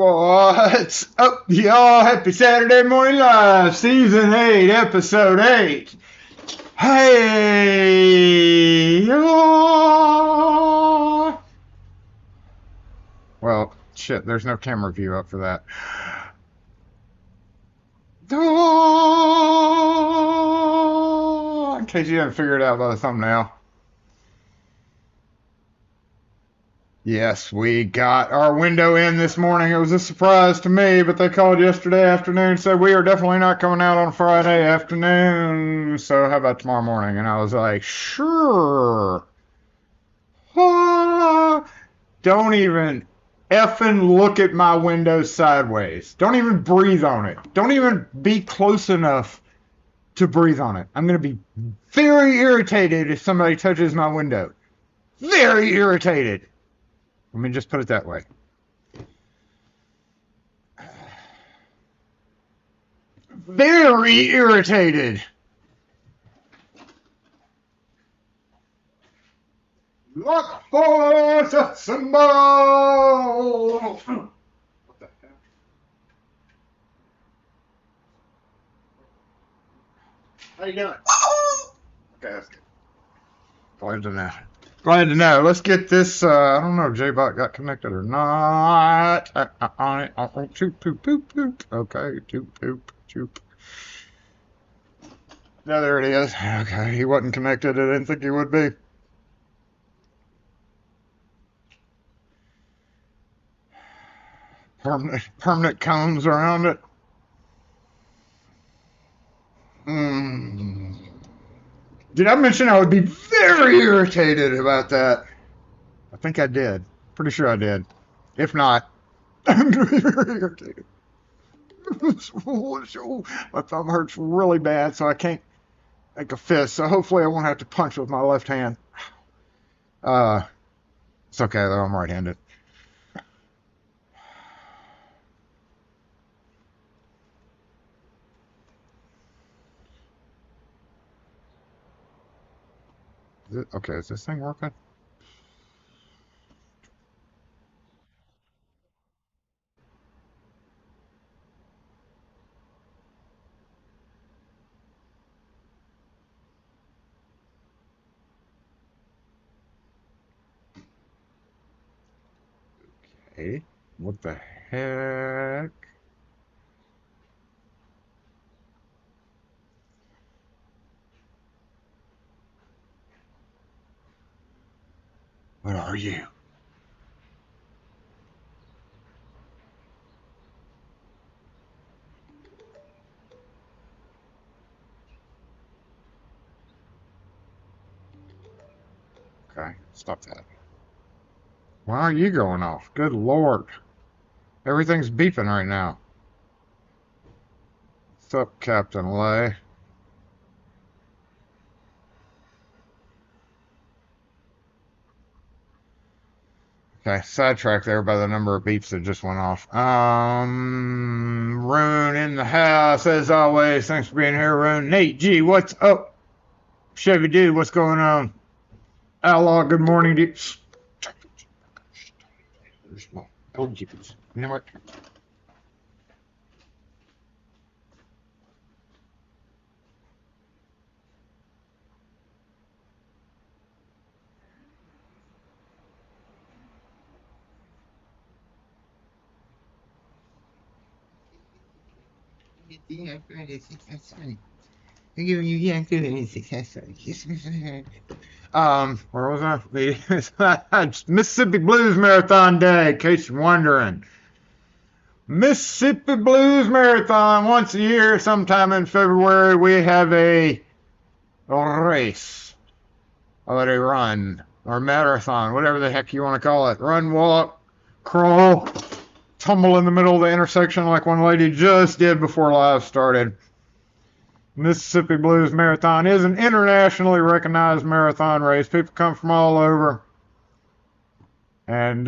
What's up, y'all? Happy Saturday Morning Live, Season 8, Episode 8. Hey, y'all. Well, shit, there's no camera view up for that. In case you didn't figure it out by the thumbnail. Yes, we got our window in this morning. It was a surprise to me, but they called yesterday afternoon and said we are definitely not coming out on Friday afternoon. So how about tomorrow morning? And I was like, sure. Don't even effing look at my window sideways. Don't even breathe on it. Don't even be close enough to breathe on it. I'm going to be very irritated if somebody touches my window. Very irritated. Let me just put it that way. Very irritated. Look for the symbol. What the heck? How you doing? Okay, that's good. Glad to know. Glad to know. Let's get this. I don't know if J-Bot got connected or not. On it. Poop, poop, poop, poop. Okay, poop, poop, poop. No, there it is. Okay, he wasn't connected. I didn't think he would be. Permanent cones around it. Did I mention I would be very irritated about that? I think I did. Pretty sure I did. If not, I'm going to be very irritated. My thumb hurts really bad, so I can't make a fist. So hopefully I won't have to punch with my left hand. It's okay, though. I'm right-handed. Okay, is this thing working? Okay, what the heck? What are you? Okay, stop that. Why are you going off? Good Lord. Everything's beeping right now. What's up, Captain Lay? Okay, sidetracked there by the number of beeps that just went off. Rune in the house, as always. Thanks for being here, Rune. Nate G, what's up? Chevy Dude, what's going on? Outlaw, good morning to you. You know what? Where was I? Mississippi Blues Marathon Day, in case you're wondering. Mississippi Blues Marathon, once a year, sometime in February, we have a race, or a run, or marathon, whatever the heck you want to call it. Run, walk, crawl, tumble in the middle of the intersection like one lady just did before live started. Mississippi Blues Marathon is an internationally recognized marathon race. People come from all over. And,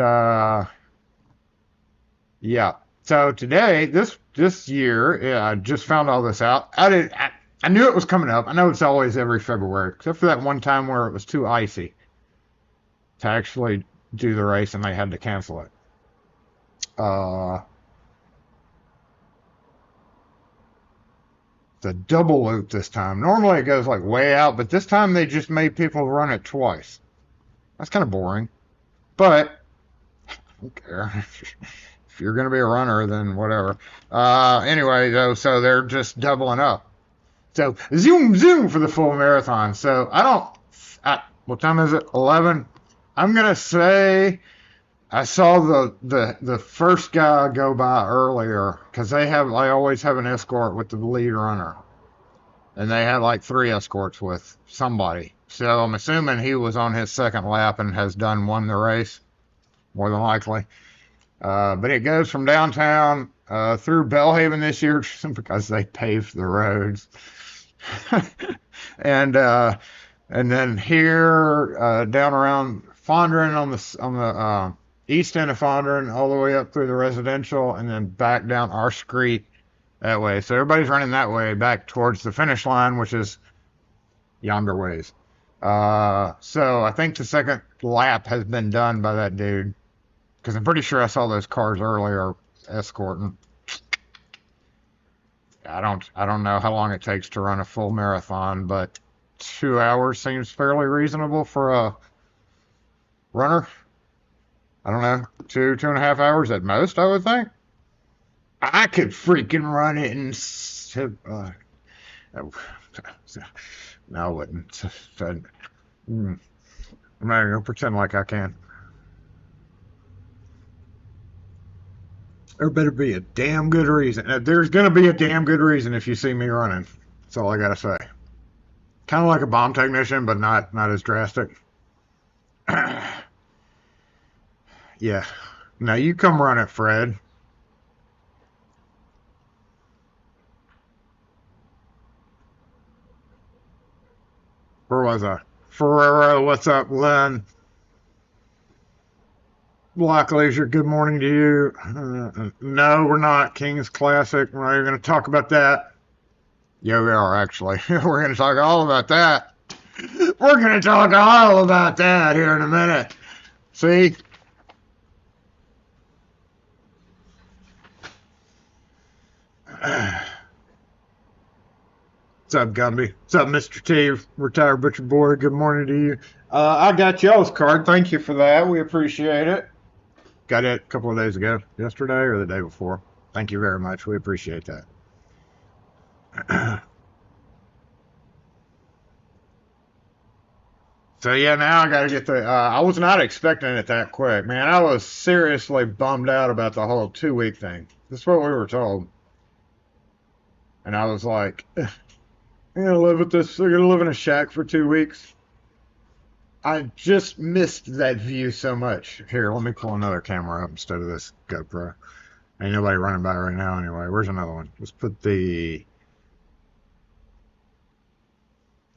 yeah. So today, this year, I just found all this out. I knew it was coming up. I know it's always every February, except for that one time where it was too icy to actually do the race and they had to cancel it. the double loop this time. Normally it goes like way out, but this time they just made people run it twice. That's kind of boring. But I don't care. If you're going to be a runner, then whatever. Anyway, though, so they're just doubling up. So zoom, zoom for the full marathon. So what time is it? 11. I'm going to say I saw the first guy go by earlier because they always have an escort with the lead runner. And they had like 3 escorts with somebody. So I'm assuming he was on his second lap and has won the race, more than likely. But it goes from downtown through Bellhaven this year because they paved the roads. and then here down around Fondren on the east end of Fondren, all the way up through the residential, and then back down our street that way. So everybody's running that way back towards the finish line, which is yonder ways. So I think the second lap has been done by that dude, because I'm pretty sure I saw those cars earlier escorting. I don't know how long it takes to run a full marathon, but 2 hours seems fairly reasonable for a runner. I don't know, 2.5 hours at most, I would think. I could freaking run it in no, I wouldn't. I'm not even gonna pretend like I can. There better be a damn good reason. There's gonna be a damn good reason if you see me running. That's all I gotta say. Kind of like a bomb technician, but not as drastic. Yeah. Now you come run it, Fred. Where was I? Ferrero, what's up, Len? Black Laser, good morning to you. No, we're not. King's Classic. We're not even going to talk about that. Yeah, we are, actually. We're going to talk all about that. We're going to talk all about that here in a minute. See? What's up, Gumby? What's up, Mr. T, retired butcher boy? Good morning to you. I got y'all's card. Thank you for that. We appreciate it. Got it a couple of days ago. Yesterday or the day before. Thank you very much. We appreciate that. So, yeah, now I got to get I was not expecting it that quick. Man, I was seriously bummed out about the whole 2-week thing. This is what we were told. And I was like, I'm gonna live with this. I'm gonna live in a shack for 2 weeks. I just missed that view so much. Here, let me pull another camera up instead of this GoPro. Ain't nobody running by right now anyway. Where's another one? Let's put the...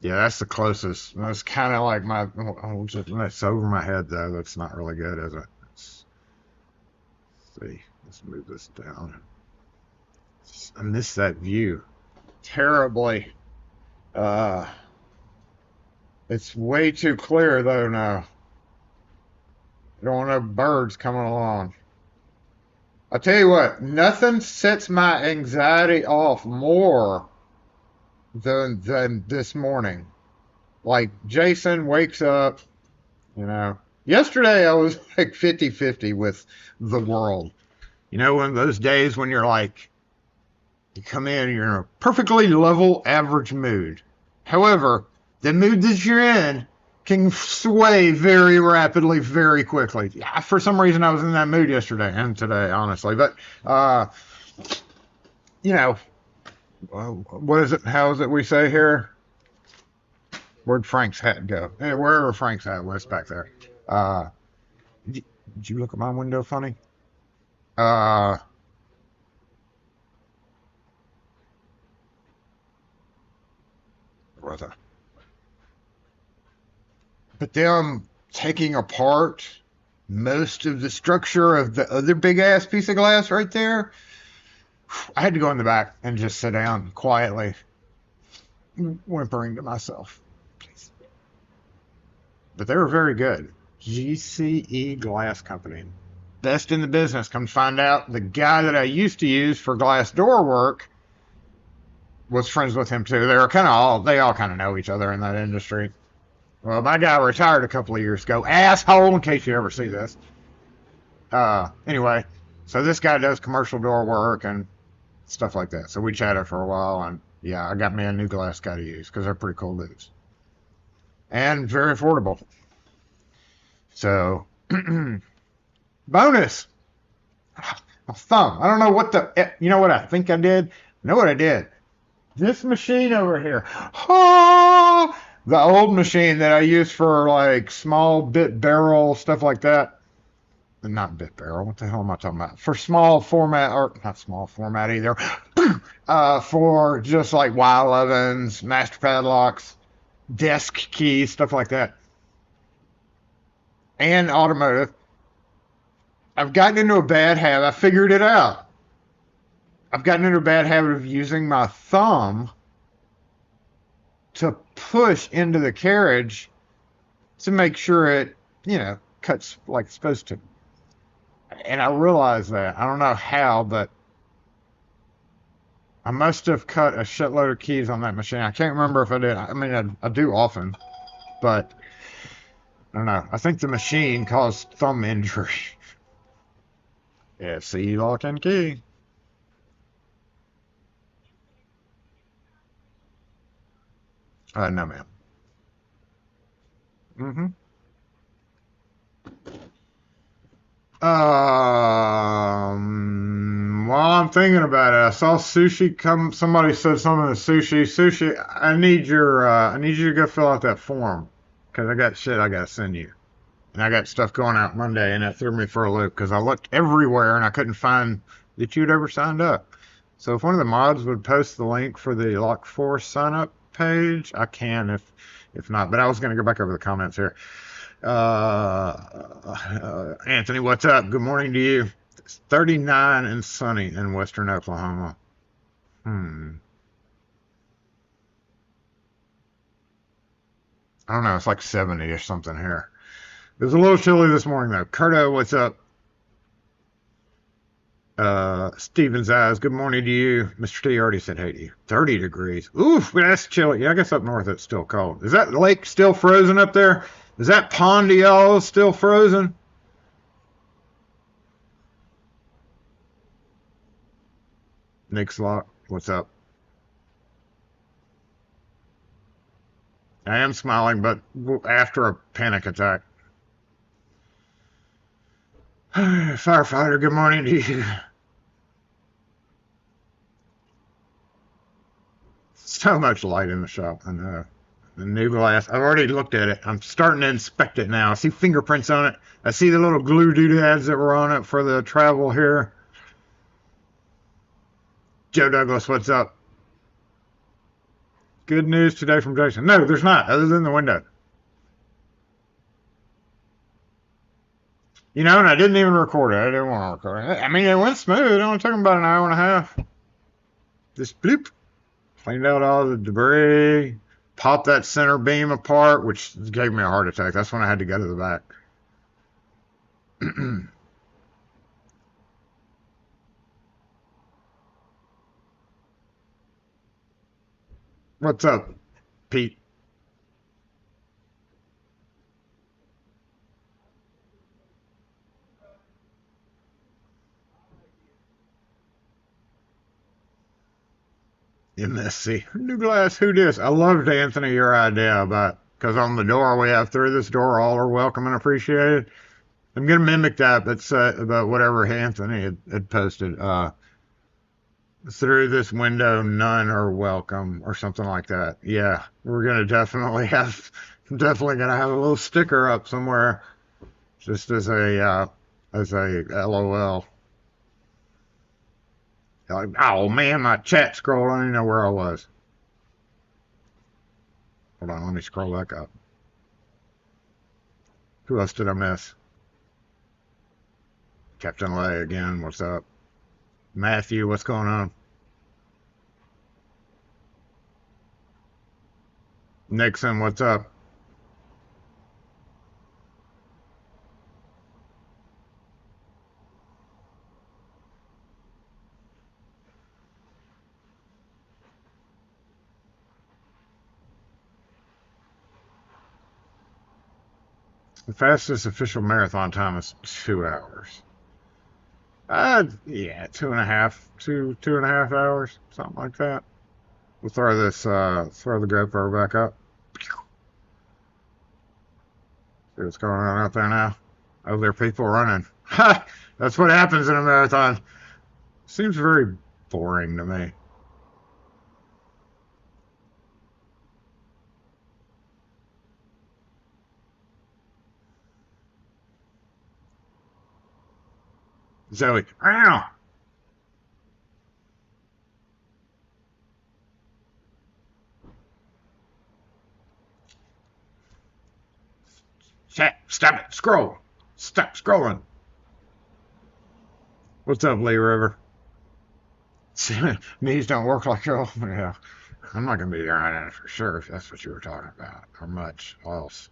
Yeah, that's the closest. That's kind of like my... That's over my head, though. That's not really good, is it? Let's see. Let's move this down. I miss that view terribly. It's way too clear though now. I don't want no birds coming along. I'll tell you what, nothing sets my anxiety off more than this morning. Like Jason wakes up, yesterday I was like 50-50 with the world. One of those days when you're like, you come in, you're in a perfectly level, average mood. However, the mood that you're in can sway very rapidly, very quickly. Yeah, for some reason, I was in that mood yesterday and today, honestly. But, what is it? How is it we say here? Where'd Frank's hat go? Hey, wherever Frank's hat was back there. Did you look at my window funny? But them taking apart most of the structure of the other big ass piece of glass right there, I had to go in the back and just sit down quietly, whimpering to myself. Please. But they were very good. GCE Glass Company. Best in the business. Come find out, the guy that I used to use for glass door work was friends with him too. They all kind of know each other in that industry. Well, my guy retired a couple of years ago. Asshole, in case you ever see this. Anyway, so this guy does commercial door work and stuff like that. So we chatted for a while, and yeah, I got me a new glass guy to use because they're pretty cool dudes and very affordable. So, bonus. A thumb. I don't know what you know what I think I did? You know what I did? This machine over here. Oh, the old machine that I used for like small bit barrel stuff like that. Not bit barrel. What the hell am I talking about? For small format, or not small format either. For just like Y11s, master padlocks, desk keys, stuff like that, and automotive. I've gotten into a bad habit. I figured it out. I've gotten into a bad habit of using my thumb to push into the carriage to make sure it, cuts like it's supposed to. And I realized that. I don't know how, but I must have cut a shitload of keys on that machine. I can't remember if I did. I mean, I do often, but I don't know. I think the machine caused thumb injury. Yeah, see, lock and key. No, ma'am. Mm-hmm. While I'm thinking about it, I saw sushi come. Somebody said something to sushi. Sushi, I need you to go fill out that form because I got shit I gotta send you, and I got stuff going out Monday, and that threw me for a loop because I looked everywhere and I couldn't find that you'd ever signed up. So if one of the mods would post the link for the Lock Force sign up page, I can if not. But I was gonna go back over the comments here. Anthony, what's up? Good morning to you. It's 39 and sunny in western Oklahoma. I don't know. It's like 70 or something here. It was a little chilly this morning, though. Curto, what's up? Steven's Eyes, good morning to you. Mr. T already said hey to you. 30 degrees. Oof, that's chilly. Yeah, I guess up north it's still cold. Is that lake still frozen up there? Is that pond of y'all still frozen? Nick's Lock, what's up? I am smiling, but after a panic attack. Firefighter, good morning to you. So much light in the shop. I know. The new glass. I've already looked at it. I'm starting to inspect it now. I see fingerprints on it. I see the little glue doodads that were on it for the travel here. Joe Douglas, what's up? Good news today from Jason. No, there's not, other than the window. And I didn't even record it. I didn't want to record it. I mean, it went smooth. It only took about an hour and a half. Just bloop. Cleaned out all the debris. Popped that center beam apart, which gave me a heart attack. That's when I had to go to the back. What's up, Pete? MSC. New glass, who dis? I loved, Anthony, your idea about, because on the door we have through this door, all are welcome and appreciated. I'm going to mimic that, but about whatever Anthony had posted. Through this window, none are welcome, or something like that. Yeah, we're going to definitely going to have a little sticker up somewhere, just as a LOL. Like, oh man, my chat scrolled. I don't even know where I was. Hold on, let me scroll back up. Who else did I miss? Captain Lay again, what's up? Matthew, what's going on? Nixon, what's up? The fastest official marathon time is 2 hours. Yeah, 2.5 hours, something like that. We'll throw the GoPro back up. See what's going on out there now. Oh, there are people running. Ha! That's what happens in a marathon. Seems very boring to me. Zoe, ow! Stop it! Scroll! Stop scrolling! What's up, Lee River? Knees don't work like yours. Yeah. I'm not going to be there on it for sure if that's what you were talking about, or much else.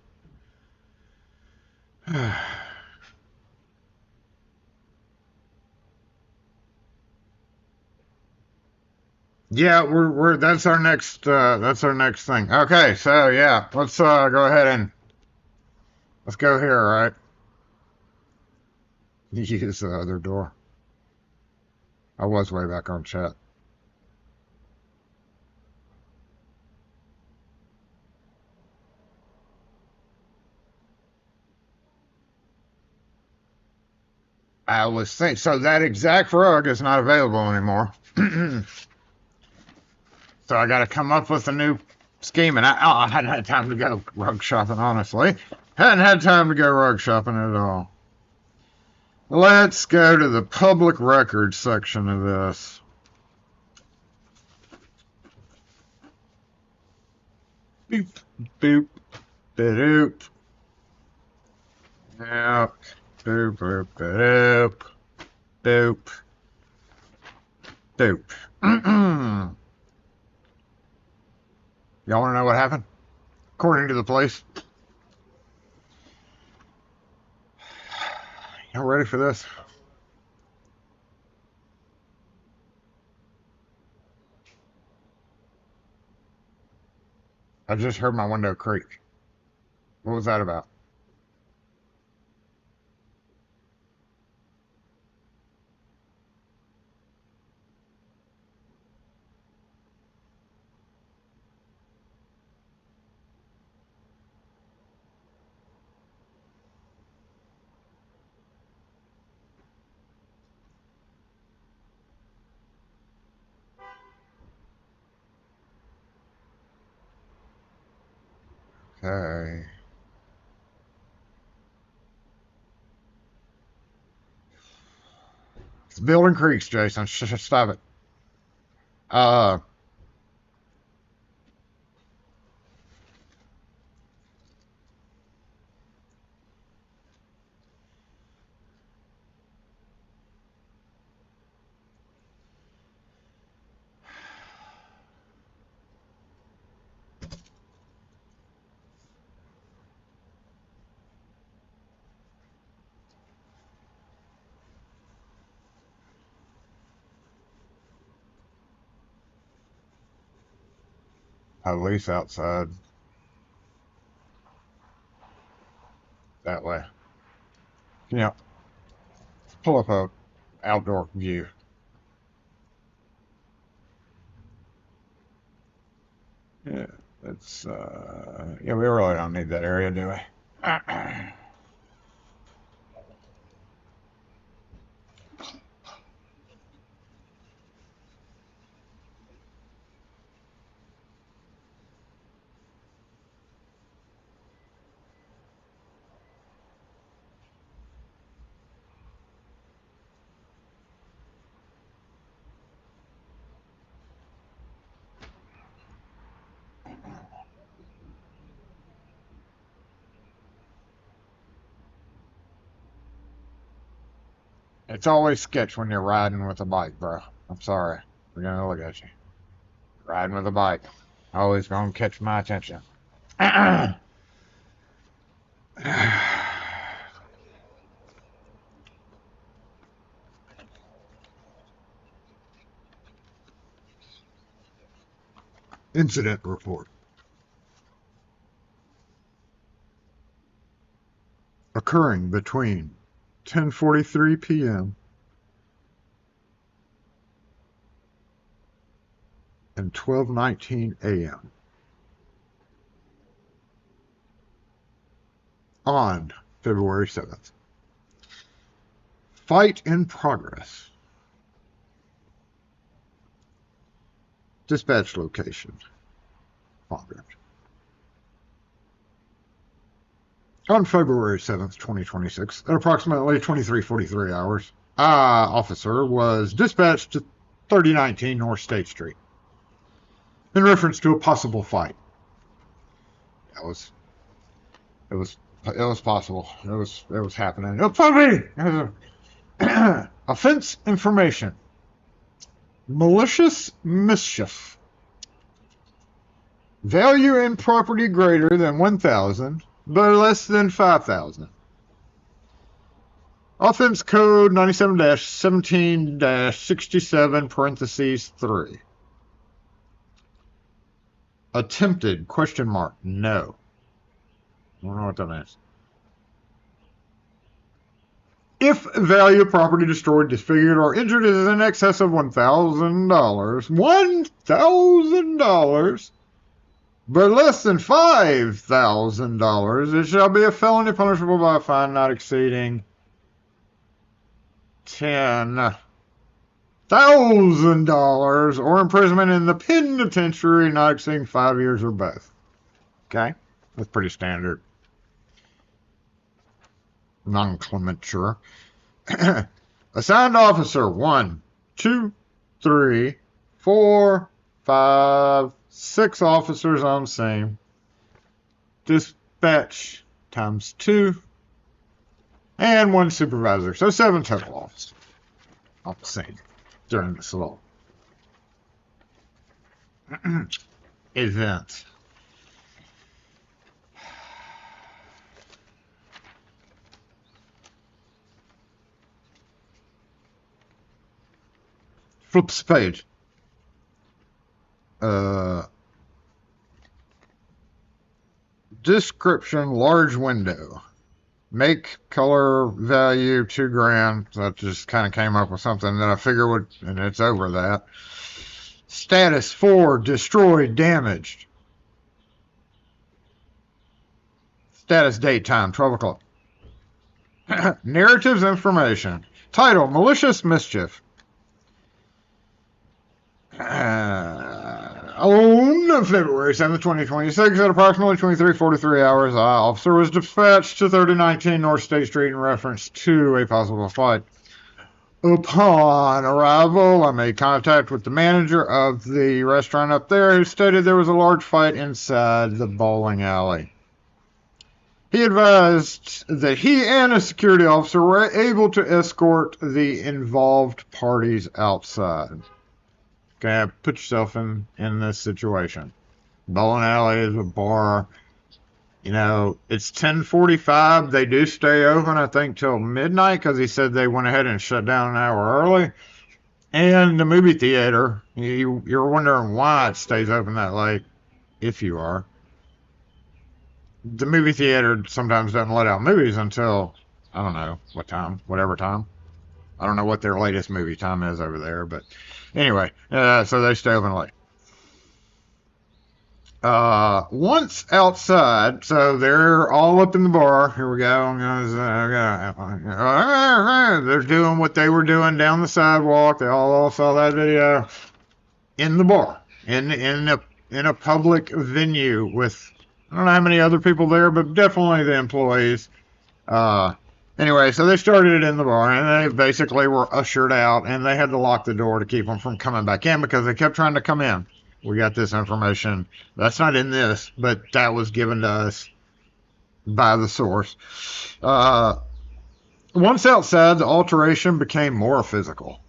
Yeah, we're that's our next thing. Okay, so yeah, let's go ahead and let's go here, all right? Use the other door. I was way back on chat. I was thinking, so that exact rug is not available anymore. So I got to come up with a new scheme, and I hadn't had time to go rug shopping, honestly. Hadn't had time to go rug shopping at all. Let's go to the public records section of this. Boop, boop, boop. Yeah. Boop, boop, boop, boop, boop. Y'all want to know what happened? According to the police. Y'all ready for this? I just heard my window creak. What was that about? Okay. It's building creeks, Jason. Stop it. Police outside. That way. Yeah. Pull up a outdoor view. Yeah, that's yeah, we really don't need that area, do we? It's always sketch when you're riding with a bike, bro. I'm sorry. We're gonna look at you. Riding with a bike. Always gonna catch my attention. Incident report. occurring between 10:43 p.m. and 12:19 a.m. on February 7th. Fight in progress. Dispatch location. Pondered. On February 7th, 2026, at approximately 23:43 hours, officer was dispatched to 3019 North State Street in reference to a possible fight. It was possible. It was happening. Offense information. Malicious mischief. Value in property greater than 1,000, but less than 5,000. Offense code 97-17-67 parentheses 3. Attempted question mark no. I don't know what that means. If value of property destroyed, disfigured, or injured is in excess of $1,000, but less than $5,000, it shall be a felony punishable by a fine not exceeding $10,000 or imprisonment in the penitentiary not exceeding 5 years or both. Okay? That's pretty standard. Nomenclature. Assigned officer 1, 2, 3, 4, 5, 6 officers on scene. Dispatch times 2. And 1 supervisor. So 7 total officers on the scene during this little event. Flips the page. Description, large window. Make, color, value, $2,000. So that just kind of came up with something that I figure would, and it's over that. Status 4, destroyed, damaged. Status, date, time, 12 o'clock. Narratives, information. Title, malicious mischief. On February 7th, 2026, at approximately 23:43 hours, officer was dispatched to 3019 North State Street in reference to a possible fight. Upon arrival, I made contact with the manager of the restaurant up there, who stated there was a large fight inside the bowling alley. He advised that he and a security officer were able to escort the involved parties outside. Okay, put yourself in this situation. Bowling alley is a bar. You know, it's 10:45. They do stay open, I think, till midnight, because he said they went ahead and shut down an hour early. And the movie theater, you're wondering why it stays open that late, if you are. The movie theater sometimes doesn't let out movies until, I don't know, what time, whatever time. I don't know what their latest movie time is over there, but anyway, so they stay open late. Once outside, so they're all up in the bar. Here we go. They're doing what they were doing down the sidewalk. They all saw that video in the bar, in a public venue with, I don't know how many other people there, but definitely the employees. Anyway, so they started it in the bar, and they basically were ushered out, and they had to lock the door to keep them from coming back in because they kept trying to come in. We got this information. That's not in this, but that was given to us by the source. Once outside, the alteration became more physical.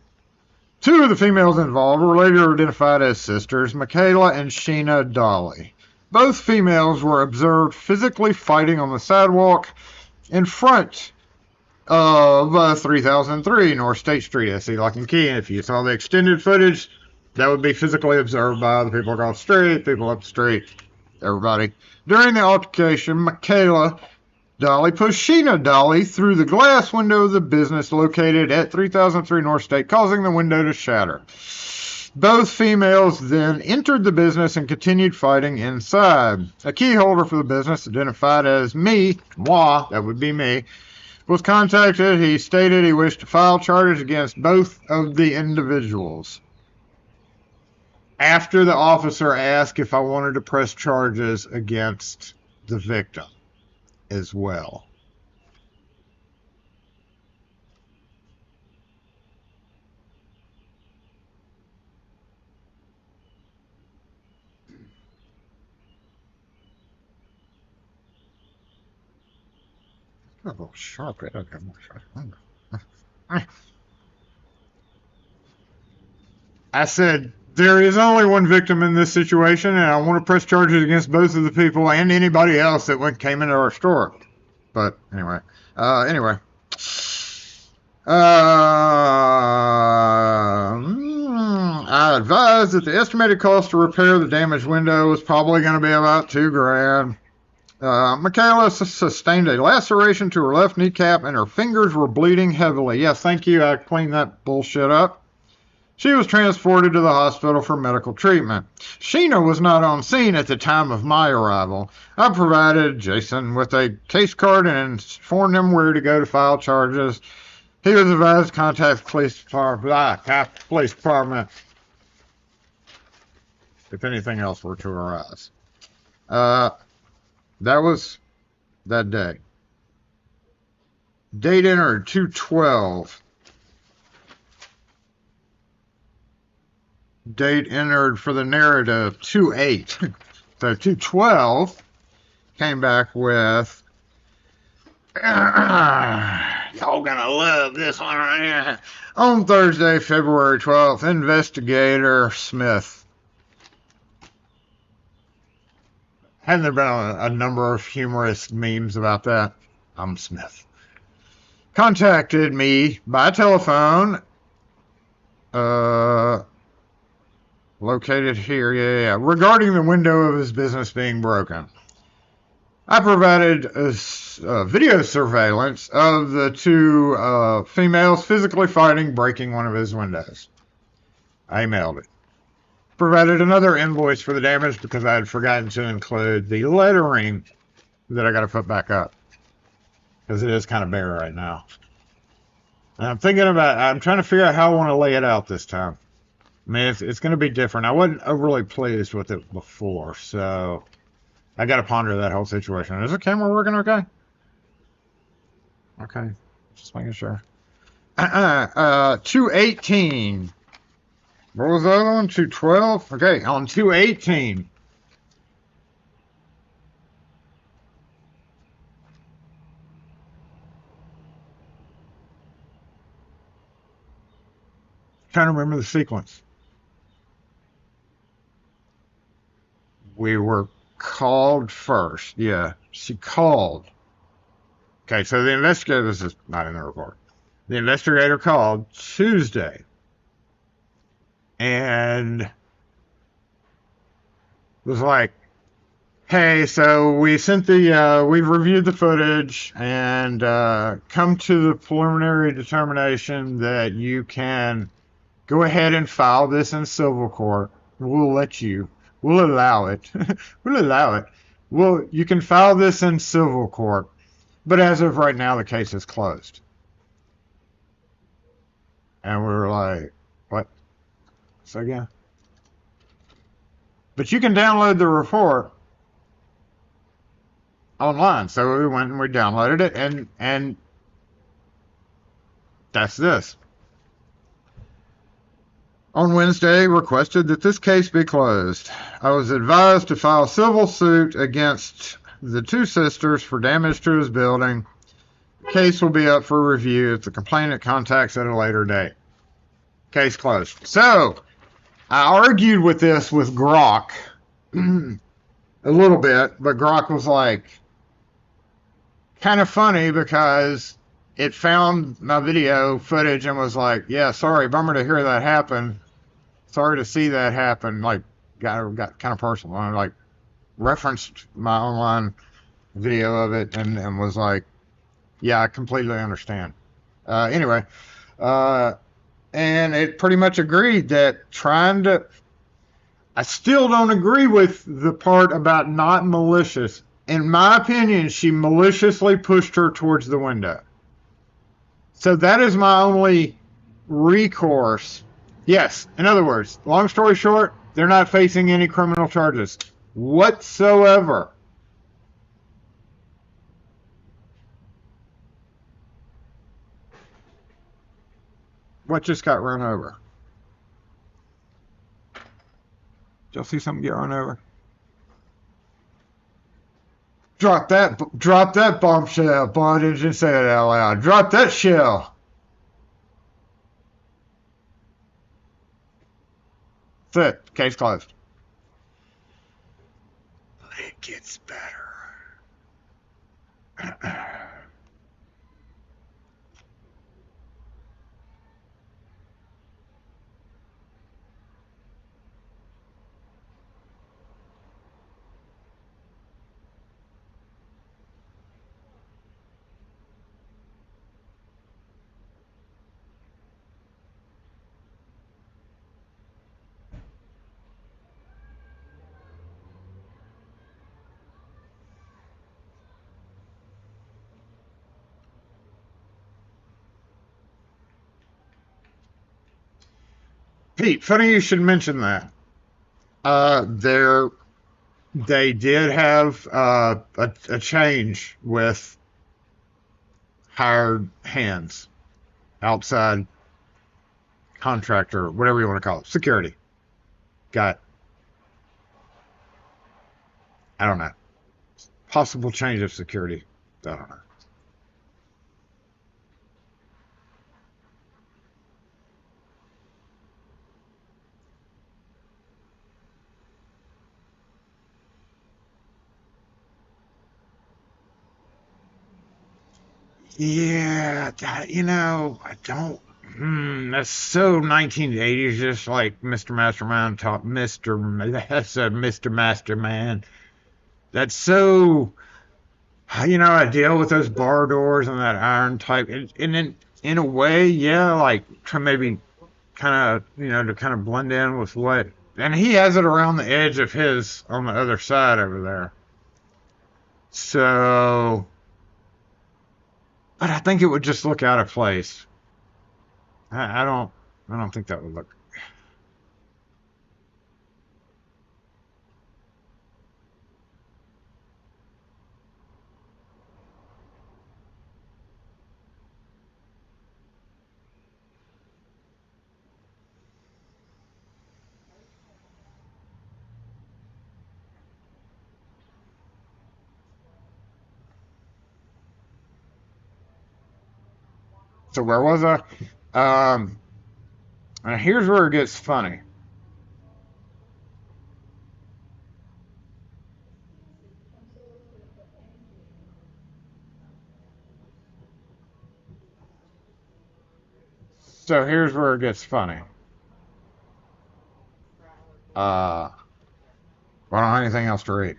2 of the females involved were later identified as sisters, Michaela and Sheena Dolly. Both females were observed physically fighting on the sidewalk in front of 3003 North State Street, SC Lock and Key. And if you saw the extended footage, that would be physically observed by the people across the street, people up the street, everybody. During the altercation, Michaela Dolly pushed Sheena Dolly through the glass window of the business located at 3003 North State, causing the window to shatter. Both females then entered the business and continued fighting inside. A key holder for the business, identified as moi, that would be me, was contacted. He stated he wished to file charges against both of the individuals. After the officer asked if I wanted to press charges against the victim as well. A little sharp. I don't get more sharp. I said, there is only one victim in this situation, and I want to press charges against both of the people and anybody else that came into our store. But anyway, I advised that the estimated cost to repair the damaged window was probably going to be about $2,000. Michaela sustained a laceration to her left kneecap, and her fingers were bleeding heavily. Yes, thank you. I cleaned that bullshit up. She was transported to the hospital for medical treatment. Sheena was not on scene at the time of my arrival. I provided Jason with a case card and informed him where to go to file charges. He was advised to contact the police department if anything else were to arise. That was that day. Date entered 2/12. Date entered for the narrative 2/8. So 2/12 came back with y'all gonna love this one right here. On Thursday, February 12th, Investigator Smith. Hadn't there been a number of humorous memes about that? I'm Smith. Contacted me by telephone. Located here, yeah. Regarding the window of his business being broken. I provided a video surveillance of the two females physically fighting, breaking one of his windows. I emailed it. Provided another invoice for the damage because I had forgotten to include the lettering that I got to put back up because it is kind of bare right now. And I'm trying to figure out how I want to lay it out this time. I mean, it's going to be different. I wasn't overly pleased with it before, so I got to ponder that whole situation. Is the camera working okay? Okay, just making sure. 2/18. What was the other one? 2/12? Okay, on 2/18. Trying to remember the sequence. We were called first. Yeah, she called. Okay, so the investigator, this is not in the report. The investigator called Tuesday. And was like, hey, so we've reviewed the footage and come to the preliminary determination that you can go ahead and file this in civil court. We'll allow it. Well, you can file this in civil court, but as of right now, the case is closed. And we were like, what? So yeah. But you can download the report online. So we went and we downloaded it, and that's this. On Wednesday, requested that this case be closed. I was advised to file civil suit against the two sisters for damage to his building. The case will be up for review if the complainant contacts at a later date. Case closed. So, I argued with this with Grok a little bit, but Grok was like, kind of funny because it found my video footage and was like, yeah, sorry, bummer to hear that happen. Sorry to see that happen. Like, got kind of personal. I like referenced my online video of it and was like, yeah, I completely understand. Anyway, and it pretty much agreed that I still don't agree with the part about not malicious. In my opinion, she maliciously pushed her towards the window. So that is my only recourse. Yes, in other words, long story short, they're not facing any criminal charges whatsoever. What just got run over? Did y'all see something get run over? Drop that bombshell. Boy, didn't you say it out loud? Drop that shell. That's it. Case closed. It gets better. Pete, funny you should mention that. They did have a change with hired hands, outside contractor, whatever you want to call it, security. Got, I don't know, possible change of security. I don't know. Yeah, I don't. That's so 1980s, just like Mr. Mastermind taught That's a Mr. Masterman. That's so. I deal with those bar doors and that iron type, and in a way, yeah, like try maybe kind of, to kind of blend in with what. And he has it around the edge of his on the other side over there. So, but I think it would just look out of place. I don't think that would look. So where was I? Um, and here's where it gets funny. So here's where it gets funny. Uh, I don't have anything else to read.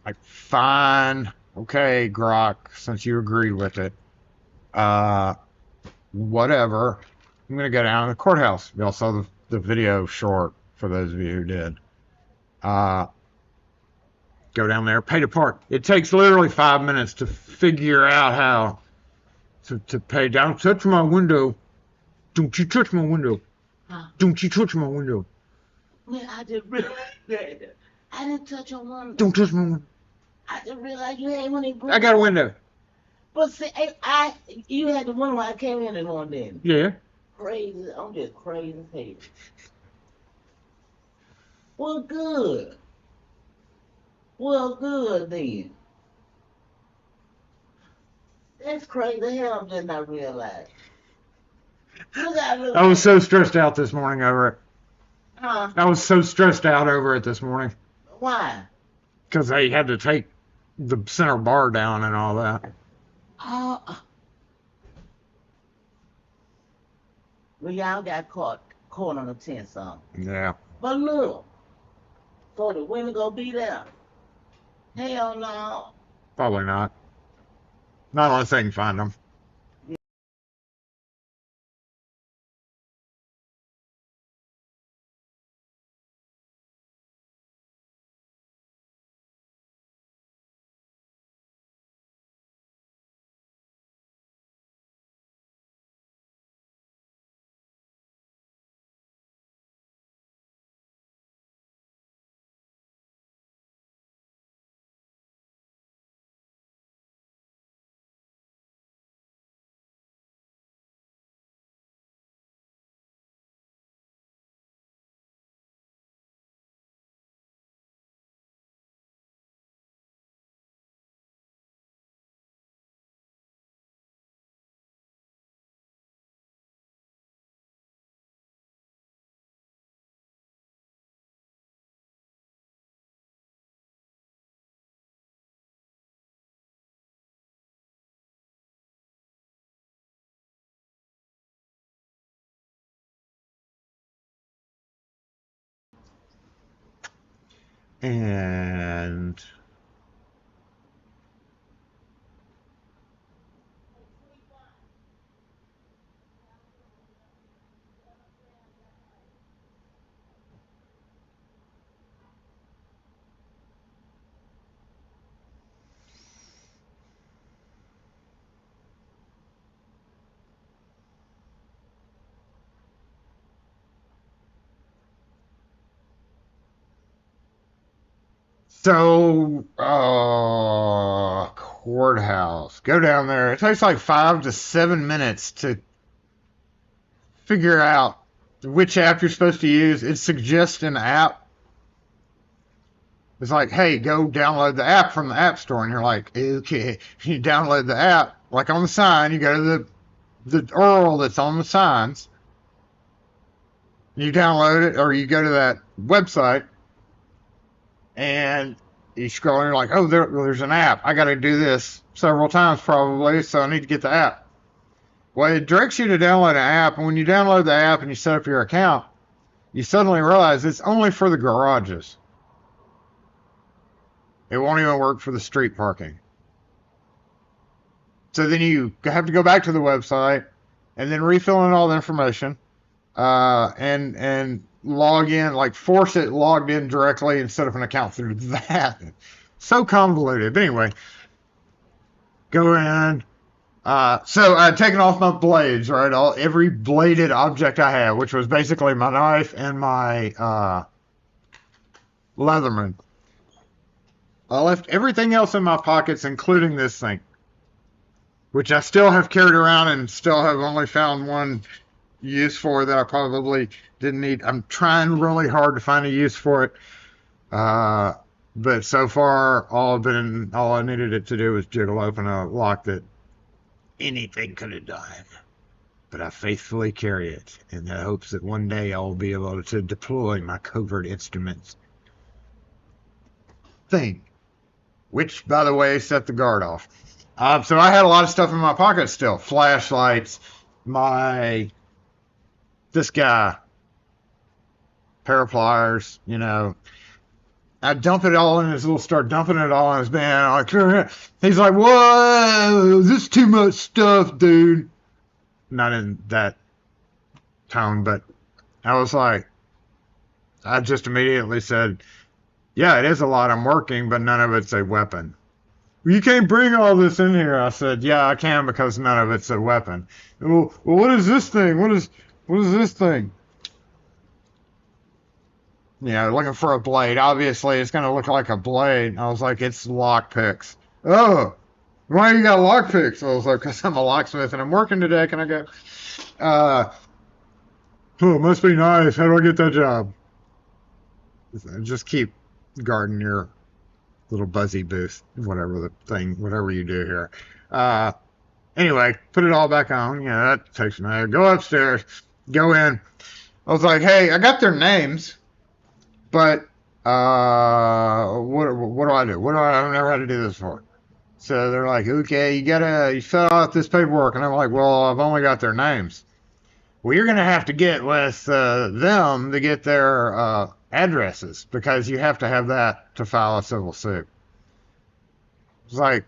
Like, fine, okay, Grok, since you agreed with it. Uh, Whatever. I'm gonna go down to the courthouse. Y'all saw the video short for those of you who did. Uh, go down there, pay to park. It takes literally 5 minutes to figure out how to pay. Don't touch my window. Don't you touch my window. Huh? Don't you touch my window. Man, I just realized that. I didn't touch your window. Don't touch my window. I just realized you had one in I got a window. But see, you had the one when I came in and on then. Yeah. Crazy. I'm just crazy as hell. Well, good. Well, good then. That's crazy. Hell, I'm just not realizing. I was so stressed out this morning over it. Huh? I was so stressed out over it this morning. Why? Because they had to take the center bar down and all that. Well, y'all got caught on the 10th song. Yeah. But look, For the women go be there. Hell no. Probably not. Not unless they can find them. And so, courthouse. Go down there. It takes like 5 to 7 minutes to figure out which app you're supposed to use. It suggests an app. It's like, hey, go download the app from the App Store. And you're like, okay. You download the app. Like on the sign, you go to the URL that's on the signs. You download it, or you go to that website, and you scroll and you're like, oh, there's an app. I got to do this several times probably, so I need to get the app. Well, it directs you to download an app, and when you download the app and you set up your account, you suddenly realize it's only for the garages. It won't even work for the street parking. So then you have to go back to the website and then refill in all the information and log in, like force it logged in directly and set up an account through that. So convoluted. But anyway, go in. So I'd taken off my blades, right? Every bladed object I had, which was basically my knife and my Leatherman. I left everything else in my pockets, including this thing, which I still have carried around and still have only found one use for that I probably didn't need. I'm trying really hard to find a use for it. But so far, all I needed it to do was jiggle open a lock that anything could have done. But I faithfully carry it in the hopes that one day I'll be able to deploy my covert instruments thing, which, by the way, set the guard off. So I had a lot of stuff in my pocket still. Flashlights, this guy, pair of pliers, I dump it all in his little, start dumping it all in his van. He's like, whoa, this is too much stuff, dude. Not in that tone, but I was like, I just immediately said, yeah, it is a lot. I'm working, but none of it's a weapon. You can't bring all this in here. I said, yeah, I can because none of it's a weapon. Well, what is this thing? What is this thing? Looking for a blade. Obviously, it's going to look like a blade. I was like, it's lockpicks. Oh, why you got lockpicks? I was like, because I'm a locksmith and I'm working today. Can I go? Oh, it must be nice. How do I get that job? Just keep guarding your little buzzy booth, whatever you do here. Anyway, put it all back on. That takes a minute. Go upstairs. Go in. I was like, hey, I got their names. But what do I do? I've never had to do this before. So they're like, okay, you fill out this paperwork, and I'm like, well, I've only got their names. Well, you're gonna have to get with them to get their addresses because you have to have that to file a civil suit. It's like,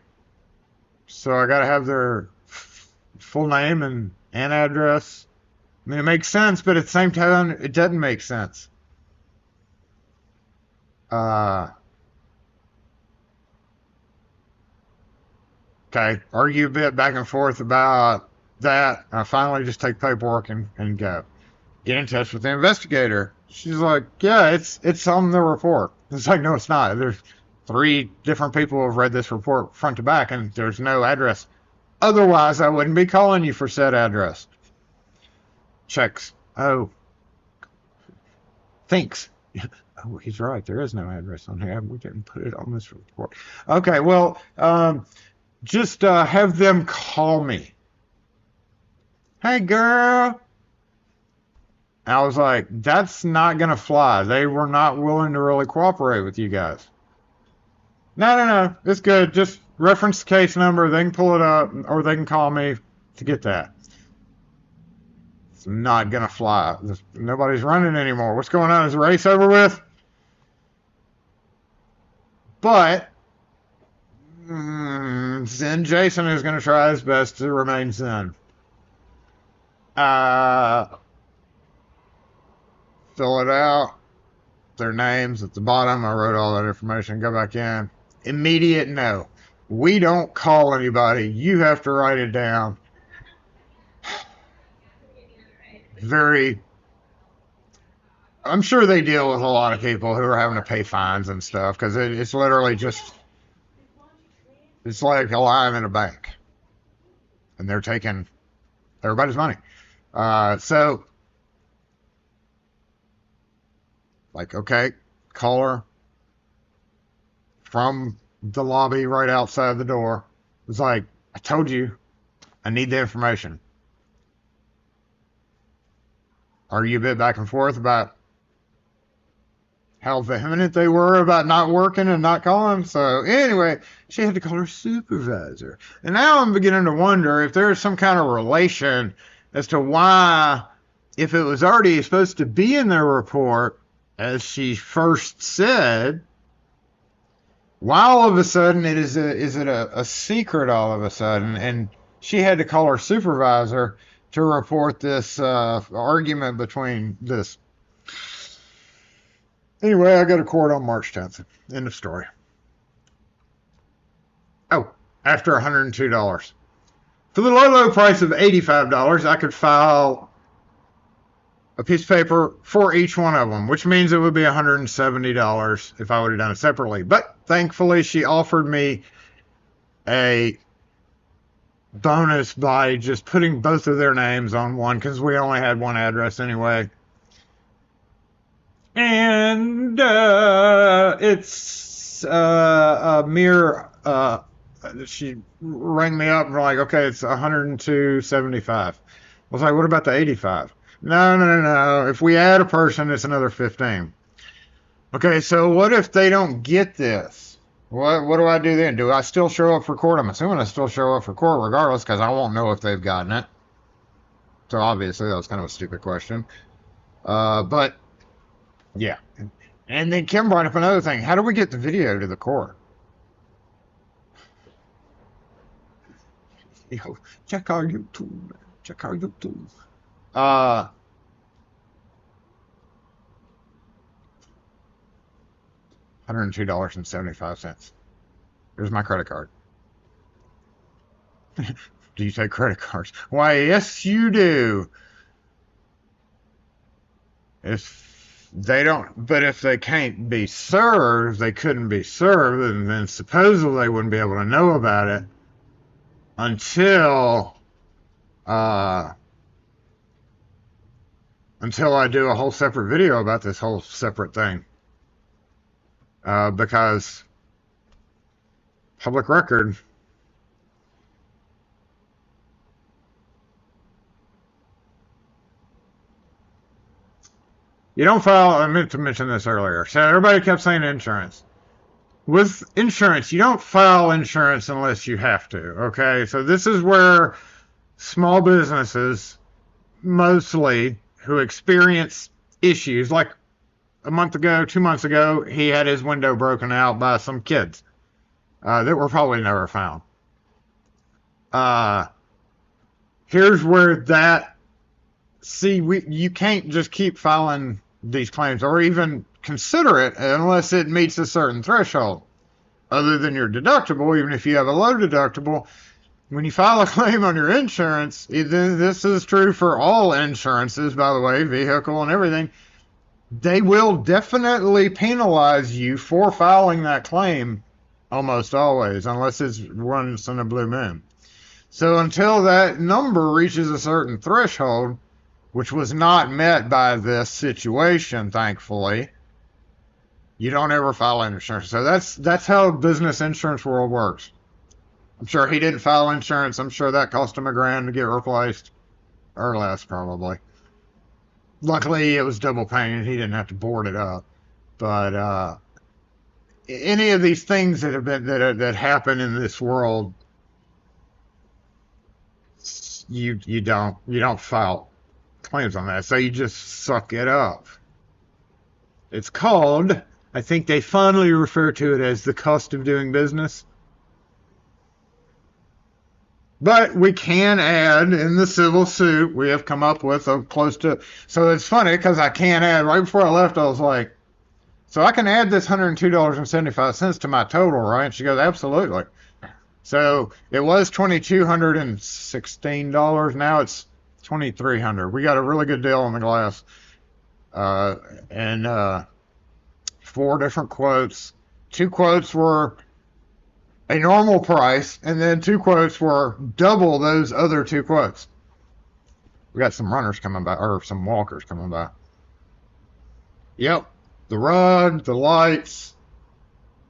so I got to have their full name and address. I mean, it makes sense, but at the same time, it doesn't make sense. Okay, argue a bit back and forth about that. I finally just take paperwork and go. Get in touch with the investigator. She's like, yeah, it's on the report. It's like, no, it's not. There's 3 different people who have read this report front to back, and there's no address. Otherwise, I wouldn't be calling you for said address. Checks. Oh. Thinks. Oh, he's right. There is no address on here. We didn't put it on this report. Okay, well, just have them call me. Hey, girl. I was like, that's not going to fly. They were not willing to really cooperate with you guys. No. It's good. Just reference the case number. They can pull it up, or they can call me to get that. It's not going to fly. Nobody's running anymore. What's going on? Is the race over with? But Zen Jason is going to try his best to remain Zen. Fill it out. Their names at the bottom. I wrote all that information. Go back in. Immediate no. We don't call anybody. You have to write it down. Very. I'm sure they deal with a lot of people who are having to pay fines and stuff because it's literally just. It's like a line in a bank. And they're taking everybody's money. So. Like, okay, call her from the lobby right outside the door. It was like, I told you, I need the information. Argue a bit back and forth about how vehement they were about not working and not calling. So anyway, she had to call her supervisor. And now I'm beginning to wonder if there's some kind of relation as to why, if it was already supposed to be in their report, as she first said, why all of a sudden is it a secret all of a sudden? And she had to call her supervisor to report this argument between this. Anyway, I go to court on March 10th. End of story. Oh, after $102. For the low price of $85, I could file a piece of paper for each one of them, which means it would be $170 if I would have done it separately. But thankfully, she offered me a bonus by just putting both of their names on one because we only had one address anyway. And it's a mere. She rang me up and like, okay, it's $102.75. I was like, what about the $85? No. If we add a person, it's another $15. Okay, so what if they don't get this? What do I do then? Do I still show up for court? I'm assuming I still show up for court regardless because I won't know if they've gotten it. So obviously that was kind of a stupid question. But yeah. And then Kim brought up another thing. How do we get the video to the court? Yo, check our YouTube, man. Check our YouTube. $102.75. Here's my credit card. Do you take credit cards? Why, yes, you do. If they don't, but if they can't be served, they couldn't be served, and then supposedly they wouldn't be able to know about it until I do a whole separate video about this whole separate thing. Because public record. You don't file, I meant to mention this earlier. So everybody kept saying insurance. With insurance, you don't file insurance unless you have to, okay? So this is where small businesses, mostly, who experience issues, like a month ago, 2 months ago, he had his window broken out by some kids that were probably never found. Here's where that, see, you can't just keep filing these claims or even consider it unless it meets a certain threshold. Other than your deductible, even if you have a low deductible, when you file a claim on your insurance, this is true for all insurances, by the way, vehicle and everything, they will definitely penalize you for filing that claim almost always, unless it's once in a blue moon. So until that number reaches a certain threshold, which was not met by this situation, thankfully, you don't ever file insurance. So that's how business insurance world works. I'm sure he didn't file insurance. I'm sure that cost him $1,000 to get replaced, or less probably. Luckily, it was double pane. He didn't have to board it up. But any of these things that have been that happen in this world, you don't file claims on that. So you just suck it up. It's called, I think they fondly refer to it as the cost of doing business. But we can add in the civil suit, we have come up with a close to, so it's funny because I can add, right before I left, I was like, so I can add this $102.75 to my total, right? And she goes, absolutely. So it was $2,216. Now it's $2,300. We got a really good deal on the glass. And 4 different quotes. 2 quotes were a normal price, and then 2 quotes were double those other 2 quotes. We got some runners coming by, or some walkers coming by. Yep, the rod, the lights,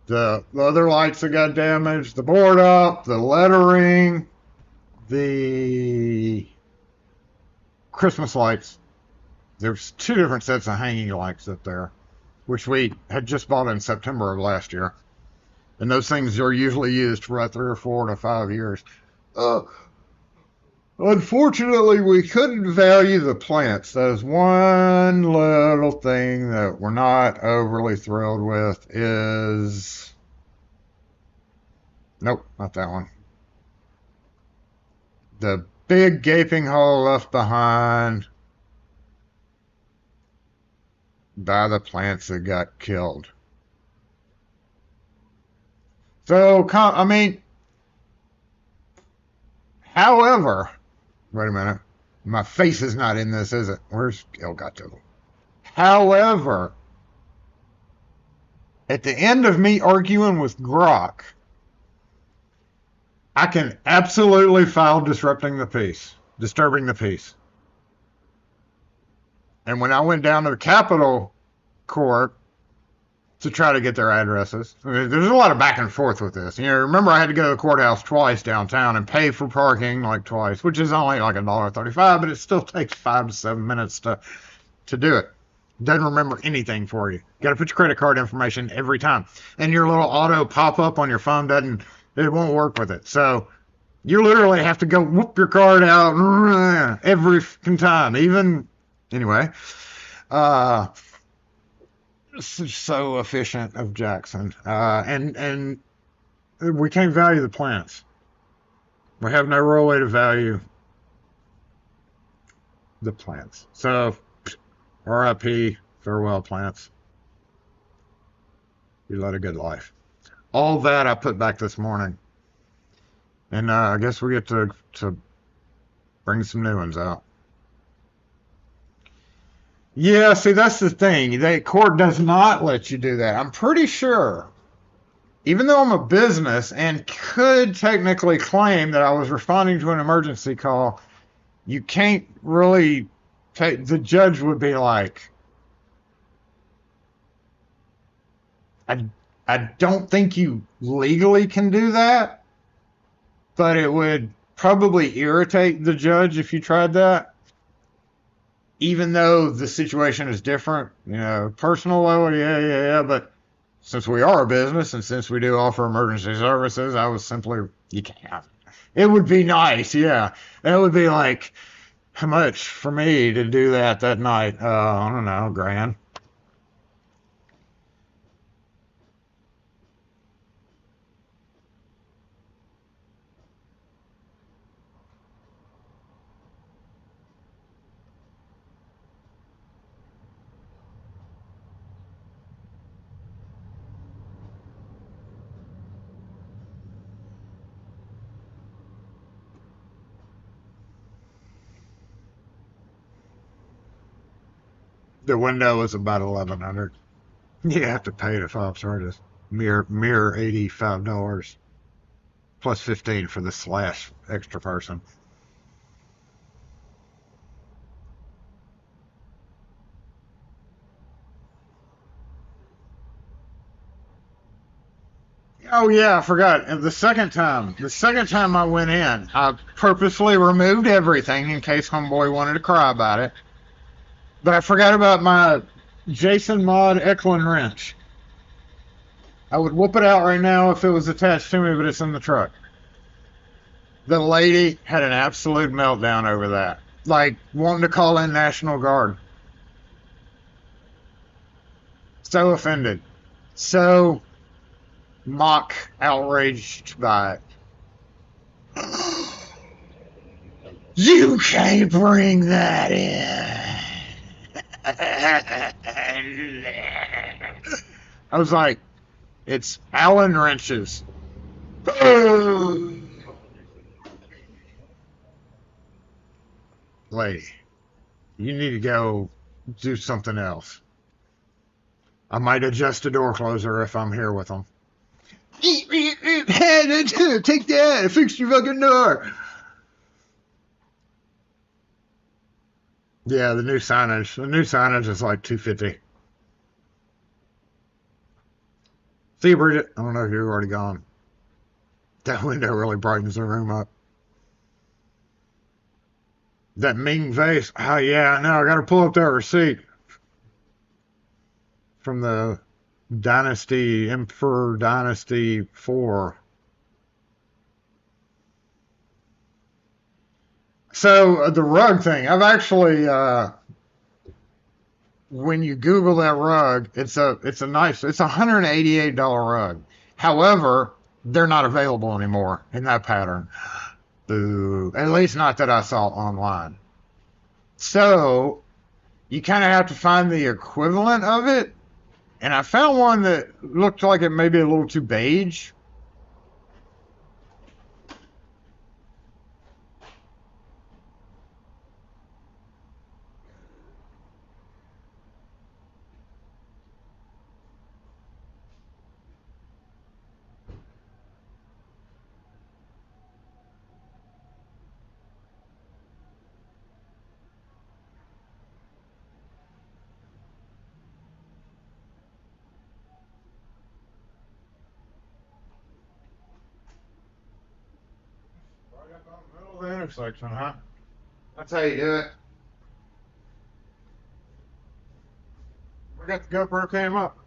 the other lights that got damaged, the board up, the lettering, the Christmas lights. There's 2 different sets of hanging lights up there, which we had just bought in September of last year. And those things are usually used for about 3 or 4 to 5 years. Unfortunately, we couldn't value the plants. That is one little thing that we're not overly thrilled with is... Nope, not that one. The big gaping hole left behind by the plants that got killed. So, I mean, however, wait a minute, my face is not in this, is it? Where's Elgato? However, at the end of me arguing with Grok, I can absolutely file disturbing the peace. And when I went down to the Capitol Court to try to get their addresses, I mean, there's a lot of back and forth with this. You know, remember I had to go to the courthouse twice downtown and pay for parking like twice, which is only like $1.35, but it still takes 5 to 7 minutes to do it. Doesn't remember anything for you. Got to put your credit card information every time, and your little auto pop up on your phone it won't work with it. So you literally have to go whoop your card out every time. Even anyway, so efficient of Jackson, and we can't value the plants. We have no real way to value the plants. So RIP, farewell plants. You led a good life. All that I put back this morning, and I guess we get to bring some new ones out. Yeah, see, that's the thing. The court does not let you do that. I'm pretty sure, even though I'm a business and could technically claim that I was responding to an emergency call, you can't really take, the judge would be like, I don't think you legally can do that, but it would probably irritate the judge if you tried that. Even though the situation is different, you know, personal level, yeah, but since we are a business and since we do offer emergency services, I was simply, you can't. It would be nice, yeah. That would be like, how much for me to do that night? I don't know, $1,000. The window was about 1,100. You have to pay the file charges. Mere $85 plus 15 for the slash extra person. Oh yeah, I forgot. And the second time I went in, I purposely removed everything in case homeboy wanted to cry about it. But I forgot about my Jason Mod Eklund wrench. I would whoop it out right now if it was attached to me, but it's in the truck. The lady had an absolute meltdown over that. Like, wanting to call in National Guard. So offended. So mock outraged by it. You can't bring that in. I was like, it's Allen wrenches. Lady, you need to go do something else. I might adjust a door closer if I'm here with them. Take that! Fix your fucking door! Yeah, the new signage. The new signage is like $250. See, Bridget, I don't know if you've already gone. That window really brightens the room up. That Ming vase. Oh, yeah, no, I got to pull up that receipt from the Dynasty, Emperor Dynasty 4. So, the rug thing, I've actually, when you Google that rug, it's a $188 rug. However, they're not available anymore in that pattern. Boo. At least not that I saw online. So you kind of have to find the equivalent of it. And I found one that looked like it may be a little too beige. Right up on the middle of the intersection, huh? That's how you do it. We got the GoPro cam up.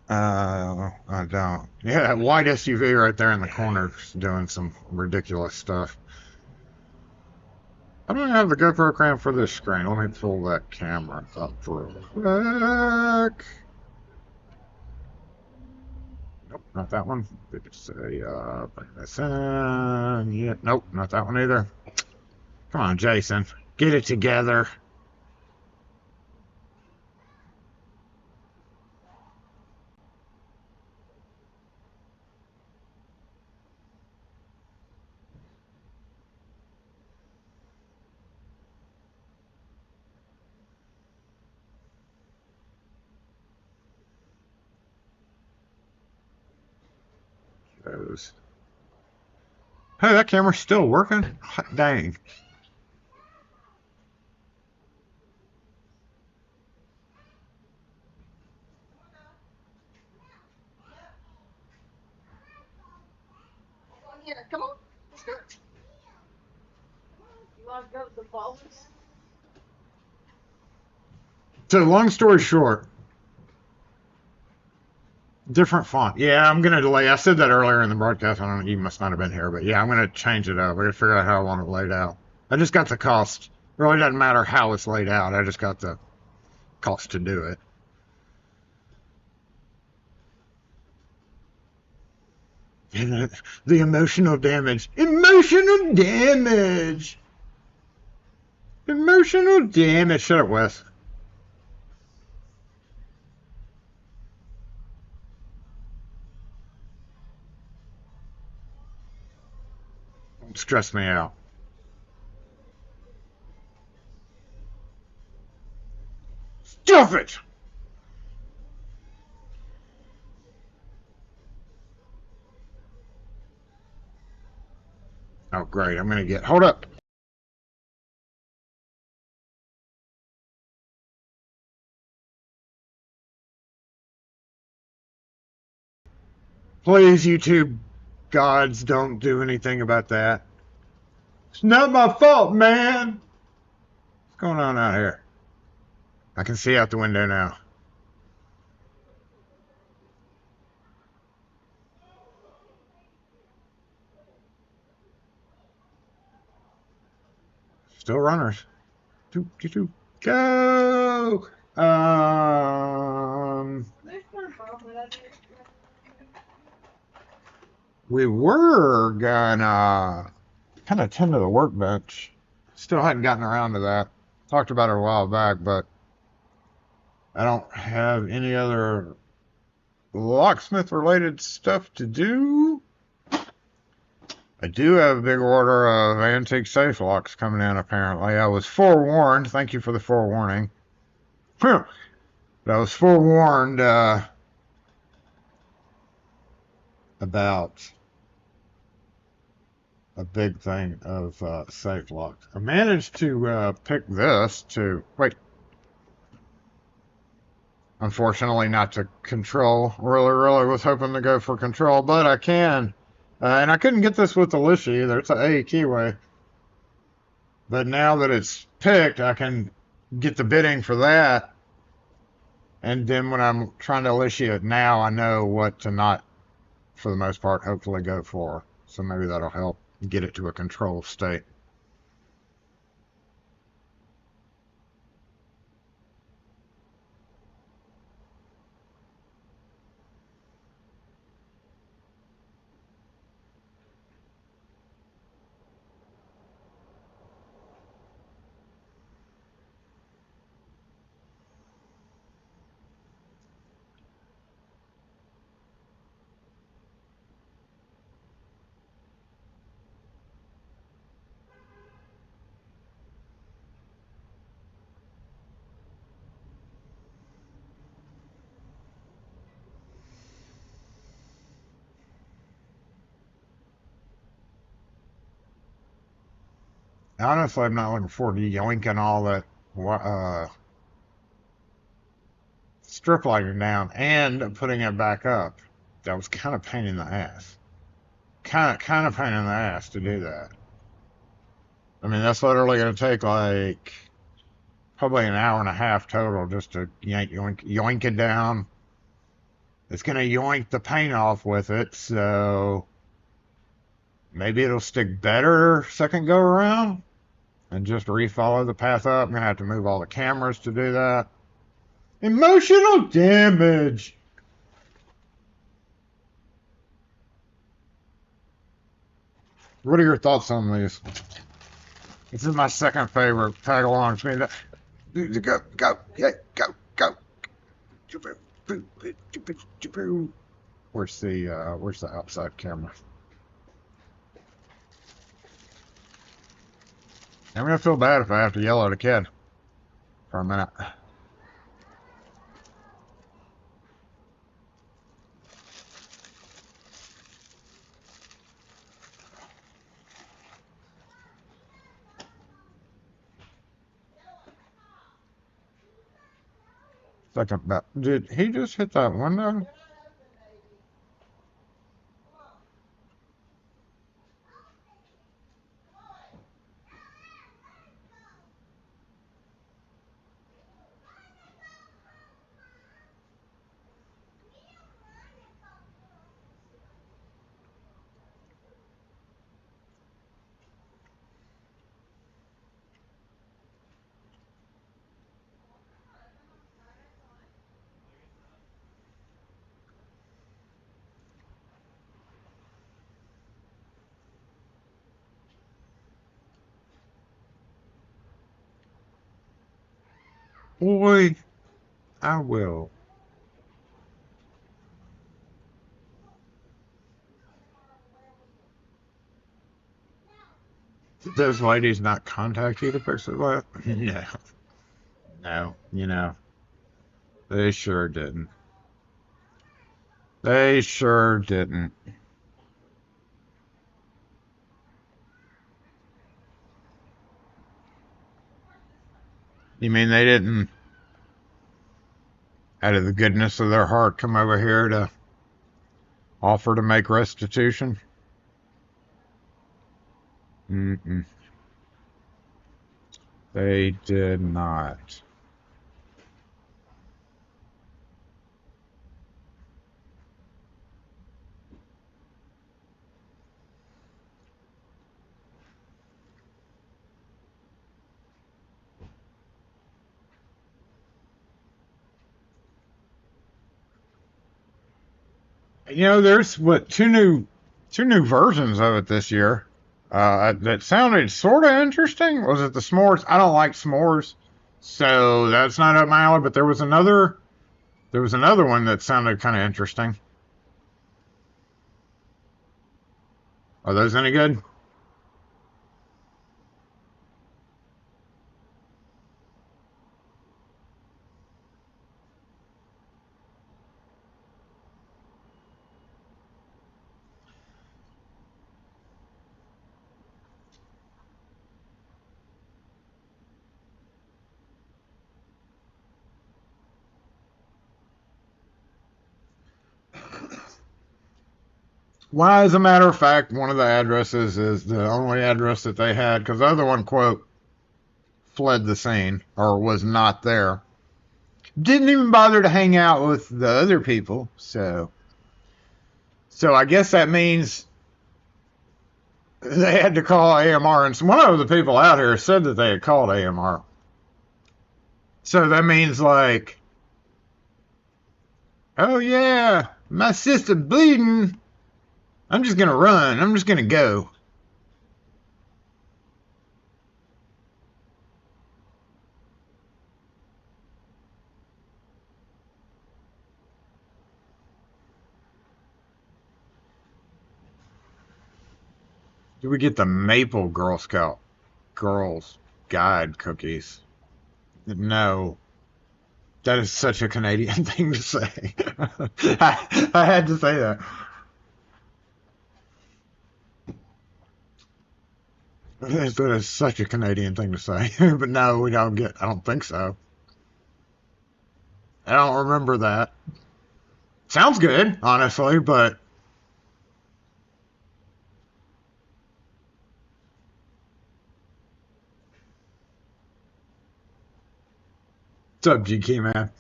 I don't. Yeah, that white SUV right there in the corner is doing some ridiculous stuff. I don't have the GoPro cam for this screen. Let me pull that camera up real quick. Nope, not that one. Bring this in. Yeah, nope, not that one either. Come on, Jason. Get it together. Those. Hey, that camera's still working? Hot dang. Yeah, come on. Let's go. You want to go to the bowls? So, long story short, different font. Yeah, I'm gonna delay. I said that earlier in the broadcast. I don't know, you must not have been here, but yeah, I'm gonna change it up. I gotta figure out how I want it laid out. I just got the cost. It really doesn't matter how it's laid out. I just got the cost to do it. And the emotional damage. Emotional damage. Emotional damage. Shut up, Wes. Don't stress me out. Stuff it! Oh, great. I'm going to get... Hold up. Please, YouTube gods, don't do anything about that. It's not my fault, man. What's going on out here? I can see out the window now. Still runners. Go! We were gonna kind of tend to the workbench. Still hadn't gotten around to that. Talked about it a while back, but I don't have any other locksmith related stuff to do. I do have a big order of antique safe locks coming in, apparently. I was forewarned. Thank you for the forewarning. But I was forewarned about a big thing of safe locks. I managed to pick this to... Wait. Unfortunately, not to control. Really was hoping to go for control, but I can. And I couldn't get this with the Lisha either. It's an A keyway. But now that it's picked, I can get the bidding for that. And then when I'm trying to Lisha it now, I know what to not, for the most part, hopefully go for. So maybe that'll help get it to a control state. Honestly, I'm not looking forward to yoinking all that strip lighting down and putting it back up. That was kind of pain in the ass. Kind of pain in the ass to do that. I mean, that's literally going to take like probably an hour and a half total just to yoink it down. It's going to yoink the paint off with it, so maybe it'll stick better second go around and just refollow the path up. I'm going to have to move all the cameras to do that. Emotional damage. What are your thoughts on these? This is my second favorite tag along. Go, yeah, go. Where's the outside camera? I'm gonna feel bad if I have to yell at a kid for a minute. Second bet. Did he just hit that window? Boy, I will. Did those ladies not contact you to fix it? What? No. No, you know. They sure didn't. They sure didn't. You mean they didn't, out of the goodness of their heart, come over here to offer to make restitution? Mm-mm. They did not. You know, there's two new versions of it this year. That sounded sort of interesting. Was it the s'mores? I don't like s'mores, so that's not up my alley. But there was another one that sounded kind of interesting. Are those any good? Why, as a matter of fact, one of the addresses is the only address that they had, because the other one, quote, fled the scene or was not there. Didn't even bother to hang out with the other people. So I guess that means they had to call AMR. And one of the people out here said that they had called AMR. So that means, like, oh yeah, my sister bleeding. I'm just going to run. I'm just going to go. Do we get the maple Girl Scout Girls Guide cookies? No. That is such a Canadian thing to say. I had to say that. That is such a Canadian thing to say. But no, we don't get, I don't think so. I don't remember that. Sounds good, honestly, but what's up, GK man?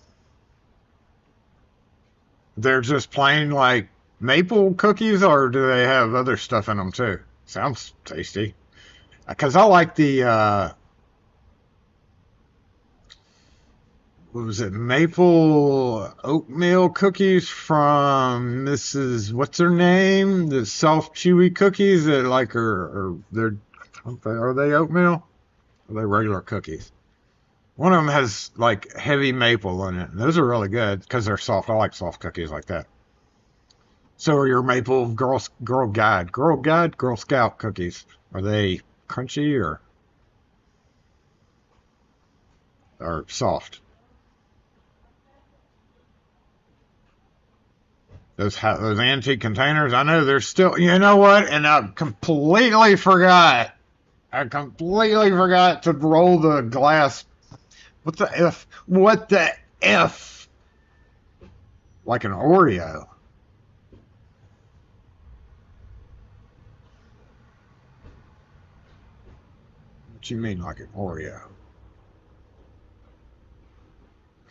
They're just plain like maple cookies, or do they have other stuff in them too? Sounds tasty. Because I like the what was it, maple oatmeal cookies from Mrs. What's her name? The soft chewy cookies that like are they oatmeal? Or are they regular cookies? One of them has like heavy maple in it. And those are really good because they're soft. I like soft cookies like that. So are your maple Girl Scout cookies? Are they crunchy or soft? Those antique containers. I know there's still. You know what? And I completely forgot. To roll the glass. What the F? What the F? Like an Oreo. What you mean like an Oreo? What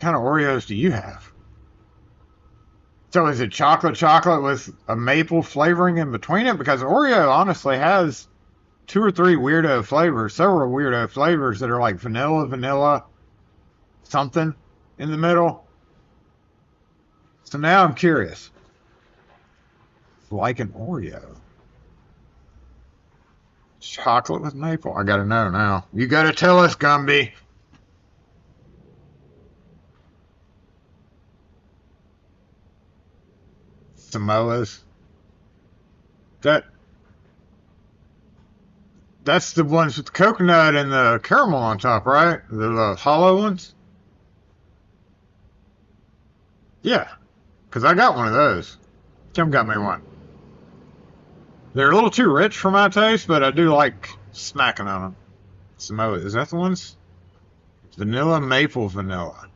kind of Oreos do you have? So is it chocolate with a maple flavoring in between it? Because Oreo honestly has two or three weirdo flavors, several weirdo flavors that are like vanilla, something in the middle. So now I'm curious. Like an Oreo. Chocolate with maple. I gotta know now. You gotta tell us, Gumby. Samoas. That's the ones with the coconut and the caramel on top, right? The hollow ones. Yeah, because I got one of those. Kim got me one. They're a little too rich for my taste, but I do like snacking on them. Samoa, is that the ones? Vanilla maple vanilla.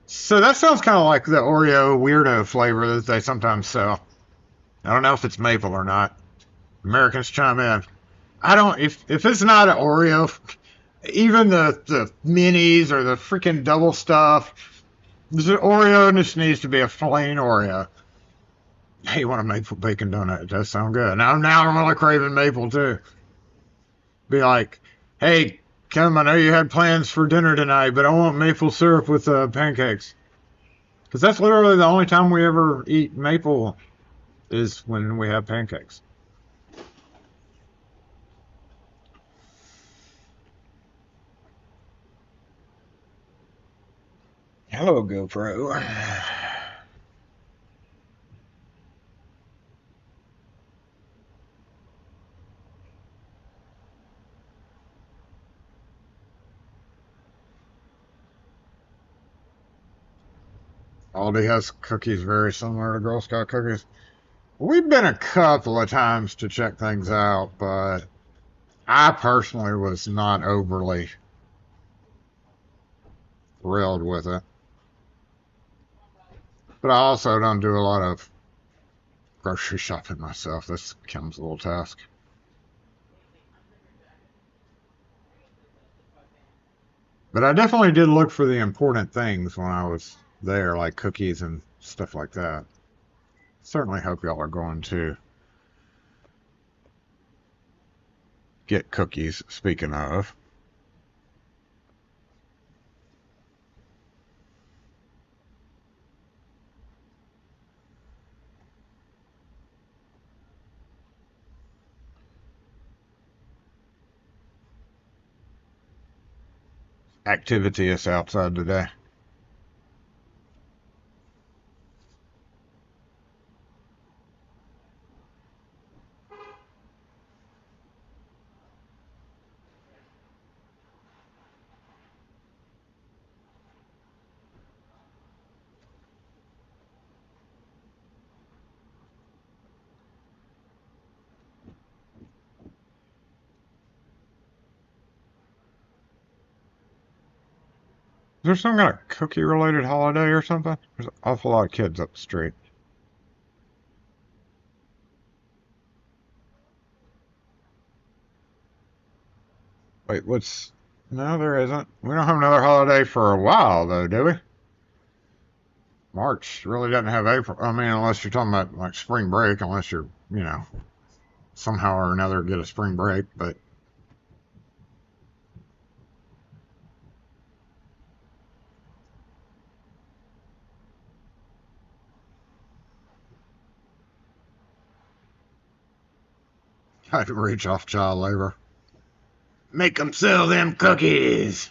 So that sounds kind of like the Oreo weirdo flavor that they sometimes sell. I don't know if it's maple or not. Americans chime in. I don't. If it's not an Oreo, even the minis or the freaking double stuff, the Oreo just needs to be a plain Oreo. Hey, you want a maple bacon donut? It does sound good. Now I'm really craving maple too. Be like, hey, Kim, I know you had plans for dinner tonight, but I want maple syrup with pancakes. Because that's literally the only time we ever eat maple is when we have pancakes. Hello, GoPro. Aldi has cookies very similar to Girl Scout cookies. We've been a couple of times to check things out, but I personally was not overly thrilled with it. But I also don't do a lot of grocery shopping myself. This becomes a little task. But I definitely did look for the important things when I was there, like cookies and stuff like that. Certainly hope y'all are going to get cookies, speaking of. Activity is outside today. Is there some kind of cookie related holiday or something? There's an awful lot of kids up the street. Wait, what's. No, there isn't. We don't have another holiday for a while, though, do we? March really doesn't have April. I mean, unless you're talking about like spring break, unless you're, somehow or another get a spring break. But I'd reach off child labor. Make them sell them cookies.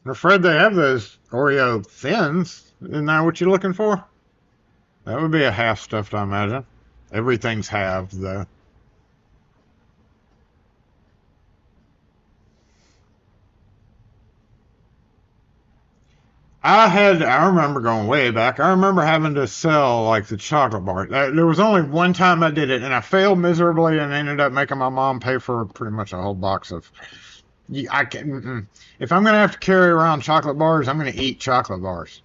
I'm afraid they have those Oreo thins. Isn't that what you're looking for? That would be a half stuffed, I imagine. Everything's halved, though. I remember going way back. I remember having to sell like the chocolate bar. There was only one time I did it, and I failed miserably, and ended up making my mom pay for pretty much a whole box of. I can. If I'm gonna have to carry around chocolate bars, I'm gonna eat chocolate bars.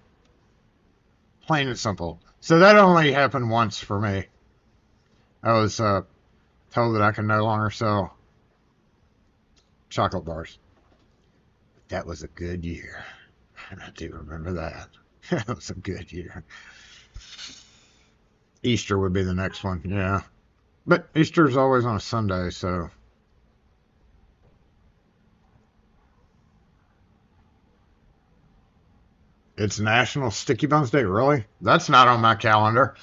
Plain and simple. So that only happened once for me. I was told that I can no longer sell chocolate bars. That was a good year. And I do remember that. That was a good year. Easter would be the next one, yeah. But Easter's always on a Sunday, so. It's National Sticky Buns Day, really? That's not on my calendar.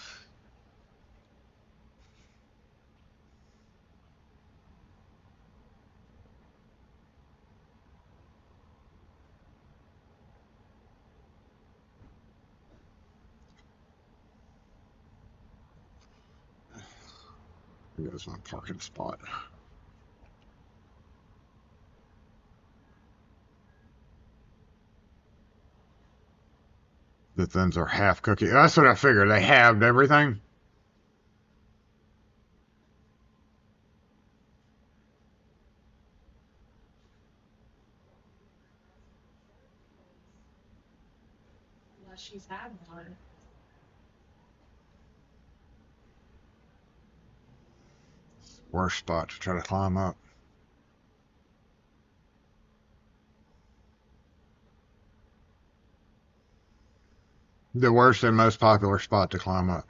Here goes my parking spot. The thins are half cookie. That's what I figured. They halved everything. Unless she's had one. Worst spot to try to climb up. The worst and most popular spot to climb up.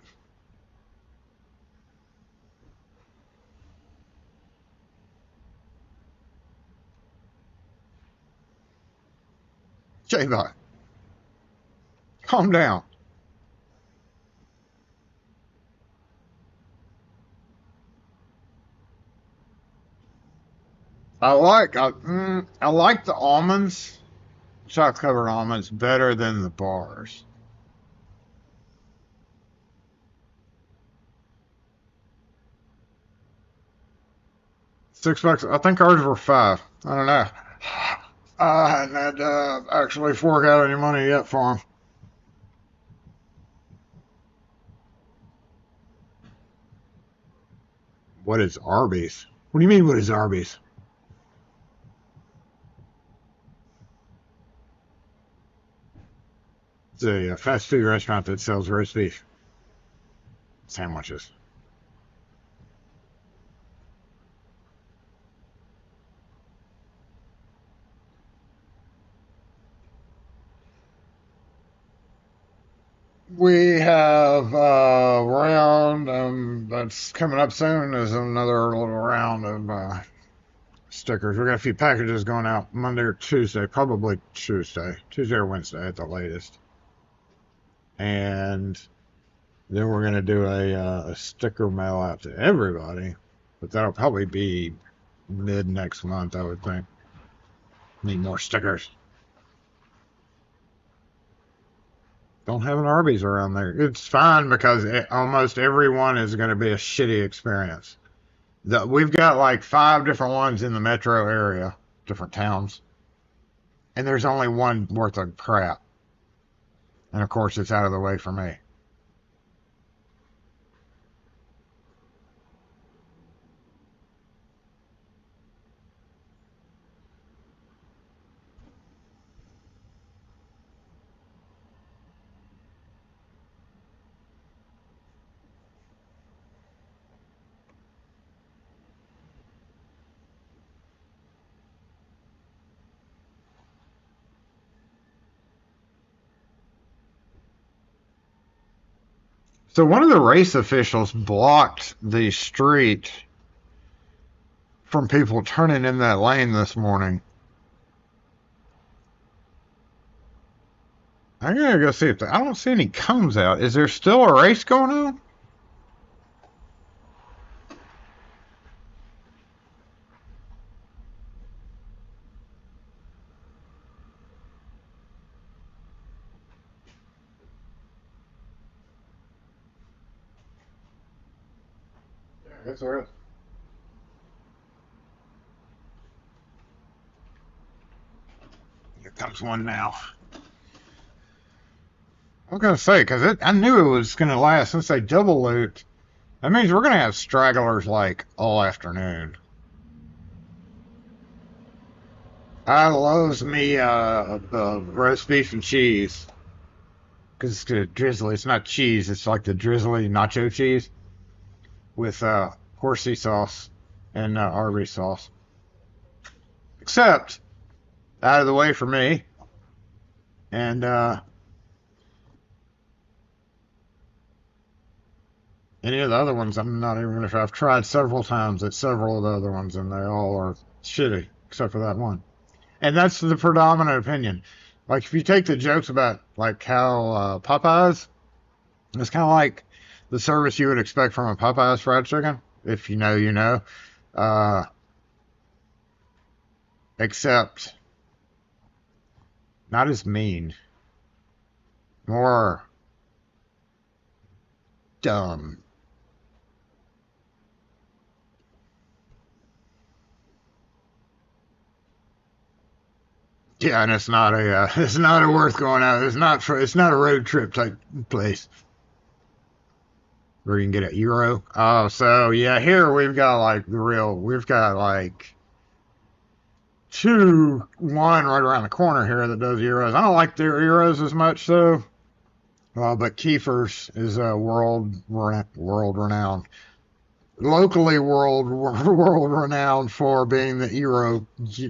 J-Bot, calm down. I like the almonds, chocolate covered almonds, better than the bars. $6. I think ours were $5. I don't know. I hadn't had to actually fork out any money yet for them. What is Arby's? What do you mean, what is Arby's? It's a fast food restaurant that sells roast beef sandwiches. We have a round that's coming up soon. Is another little round of stickers. We got a few packages going out Monday or Tuesday, probably Tuesday or Wednesday at the latest. And then we're going to do a sticker mail out to everybody, but that'll probably be mid next month, I would think. Need more stickers. Don't have an Arby's around there. It's fine because almost everyone is going to be a shitty experience. We've got like 5 different ones in the metro area, different towns, and there's only one worth of crap. And of course, it's out of the way for me. So one of the race officials blocked the street from people turning in that lane this morning. I'm gonna go see if I don't see any cones out. Is there still a race going on? Yeah, I guess there is. Here comes one now. I was gonna say because I knew it was gonna last since they double loot. That means we're gonna have stragglers like all afternoon. I loves me roast beef and cheese because it's the drizzly. It's not cheese. It's like the drizzly nacho cheese with horsey sauce and Arby's sauce. Except out of the way for me. And any of the other ones, I'm not even going to try. I've tried several times at several of the other ones, and they all are shitty, except for that one. And that's the predominant opinion. Like, if you take the jokes about, like, how Popeyes, it's kind of like the service you would expect from a Popeyes fried chicken. If you know, you know. Except not as mean. More dumb. Yeah, and it's not a it's not a worth going out. It's not a road trip type place where you can get a euro. Oh, so yeah, here we've got like we've got like one right around the corner here that does euros. I don't like their euros as much though. But Kiefer's is a world renowned, locally world renowned for being the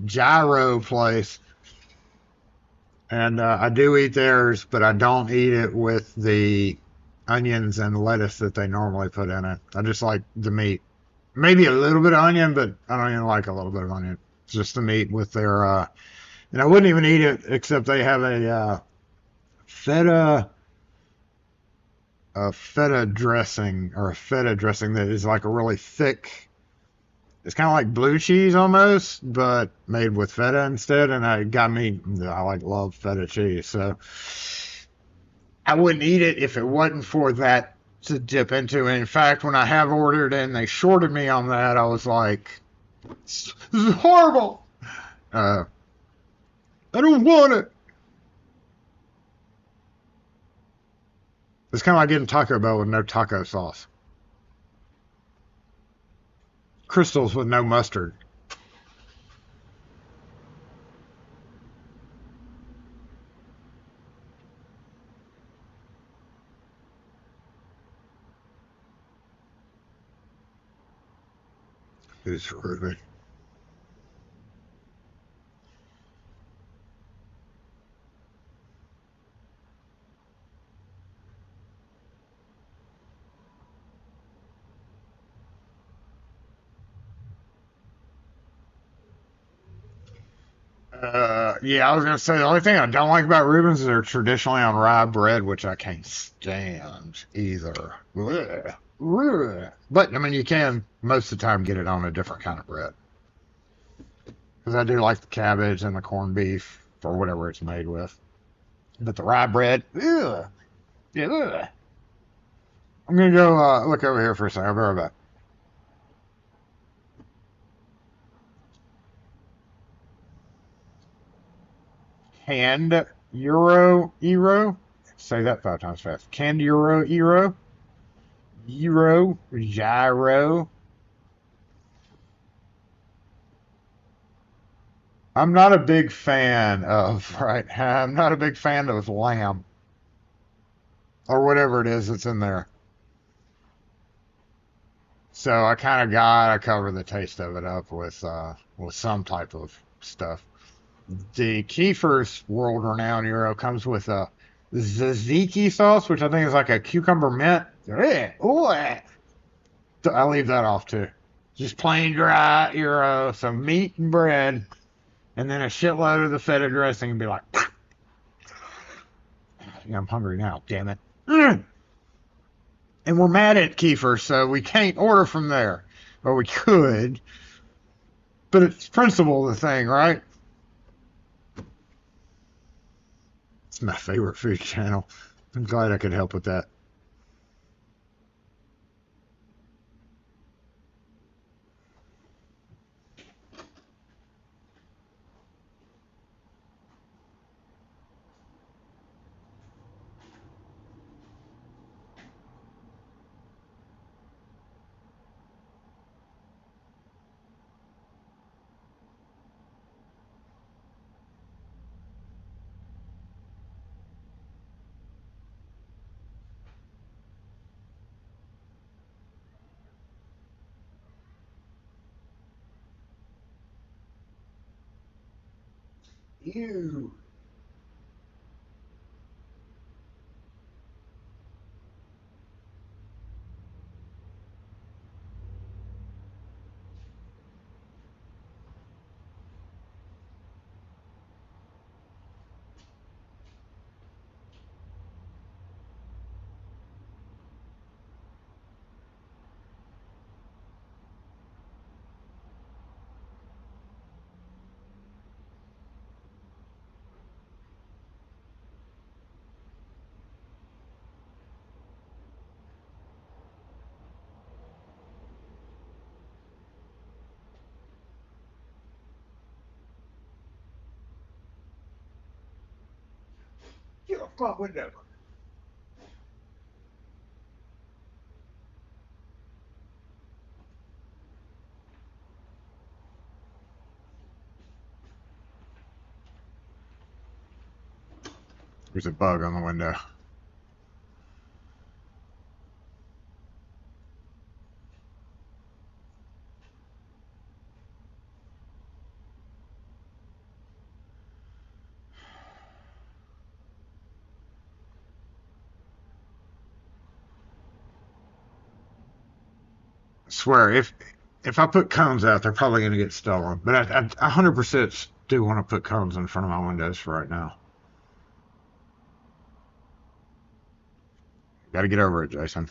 gyro place. And I do eat theirs, but I don't eat it with the onions and lettuce that they normally put in it. I just like the meat. Maybe a little bit of onion, but I don't even like a little bit of onion. It's just the meat with their, and I wouldn't even eat it except they have feta, a feta dressing or a feta dressing that is like a really thick. It's kind of like blue cheese almost, but made with feta instead. And it got me. I love feta cheese, so I wouldn't eat it if it wasn't for that to dip into. And in fact, when I have ordered and they shorted me on that, I was like, "This is horrible. I don't want it." It's kind of like getting Taco Bell with no taco sauce. Crystals with no mustard. It's rude. Yeah, I was gonna say the only thing I don't like about Reubens is they're traditionally on rye bread, which I can't stand either. Blech. Blech. But I mean, you can most of the time get it on a different kind of bread because I do like the cabbage and the corned beef or whatever it's made with. But the rye bread, ugh, yeah, ugh. I'm gonna go look over here for a second. I'll be right back. Canned euro. Say that 5 times fast. Canned euro. Gyro. I'm not a big fan of, right? I'm not a big fan of lamb or whatever it is that's in there. So I kind of gotta cover the taste of it up with some type of stuff. The Kiefer's world renowned euro comes with a tzatziki sauce, which I think is like a cucumber mint. Ooh, I leave that off too. Just plain dry euro, some meat and bread, and then a shitload of the feta dressing and be like, yeah, I'm hungry now, damn it. And we're mad at Kiefer, so we can't order from there. Or we could, but it's principle of the thing, right? It's my favorite food channel. I'm glad I could help with that. Ew. my window. There's a bug on the window. I swear, if I put cones out, they're probably going to get stolen. But I 100% do want to put cones in front of my windows for right now. Got to get over it, Jason.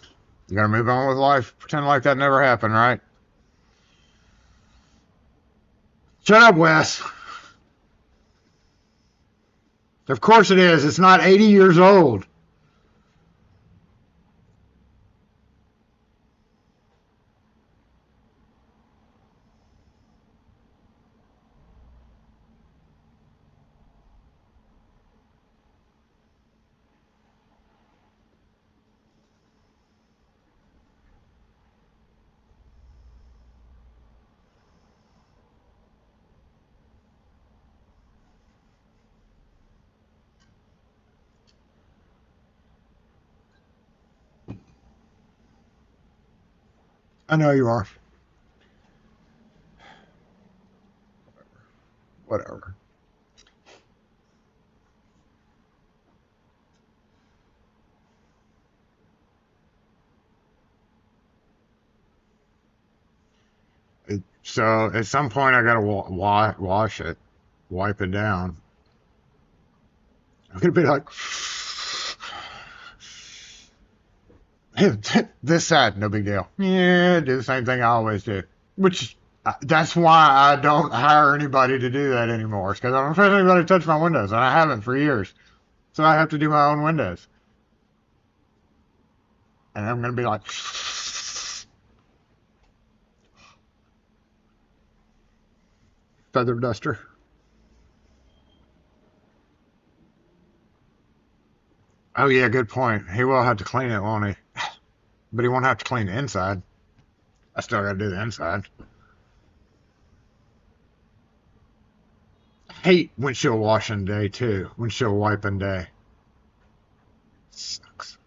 You got to move on with life. Pretend like that never happened, right? Shut up, Wes. Of course it is. It's not 80 years old. I know you are. Whatever. So at some point I gotta wash it, wipe it down. I'm gonna be like, this side, no big deal. Yeah, do the same thing I always do. Which that's why I don't hire anybody to do that anymore. It's because I don't trust anybody to touch my windows, and I haven't for years. So I have to do my own windows, and I'm gonna be like. Feather duster. Oh yeah, good point. He will have to clean it, won't he? But he won't have to clean the inside. I still gotta do the inside. I hate windshield washing day too. Windshield wiping day. Sucks.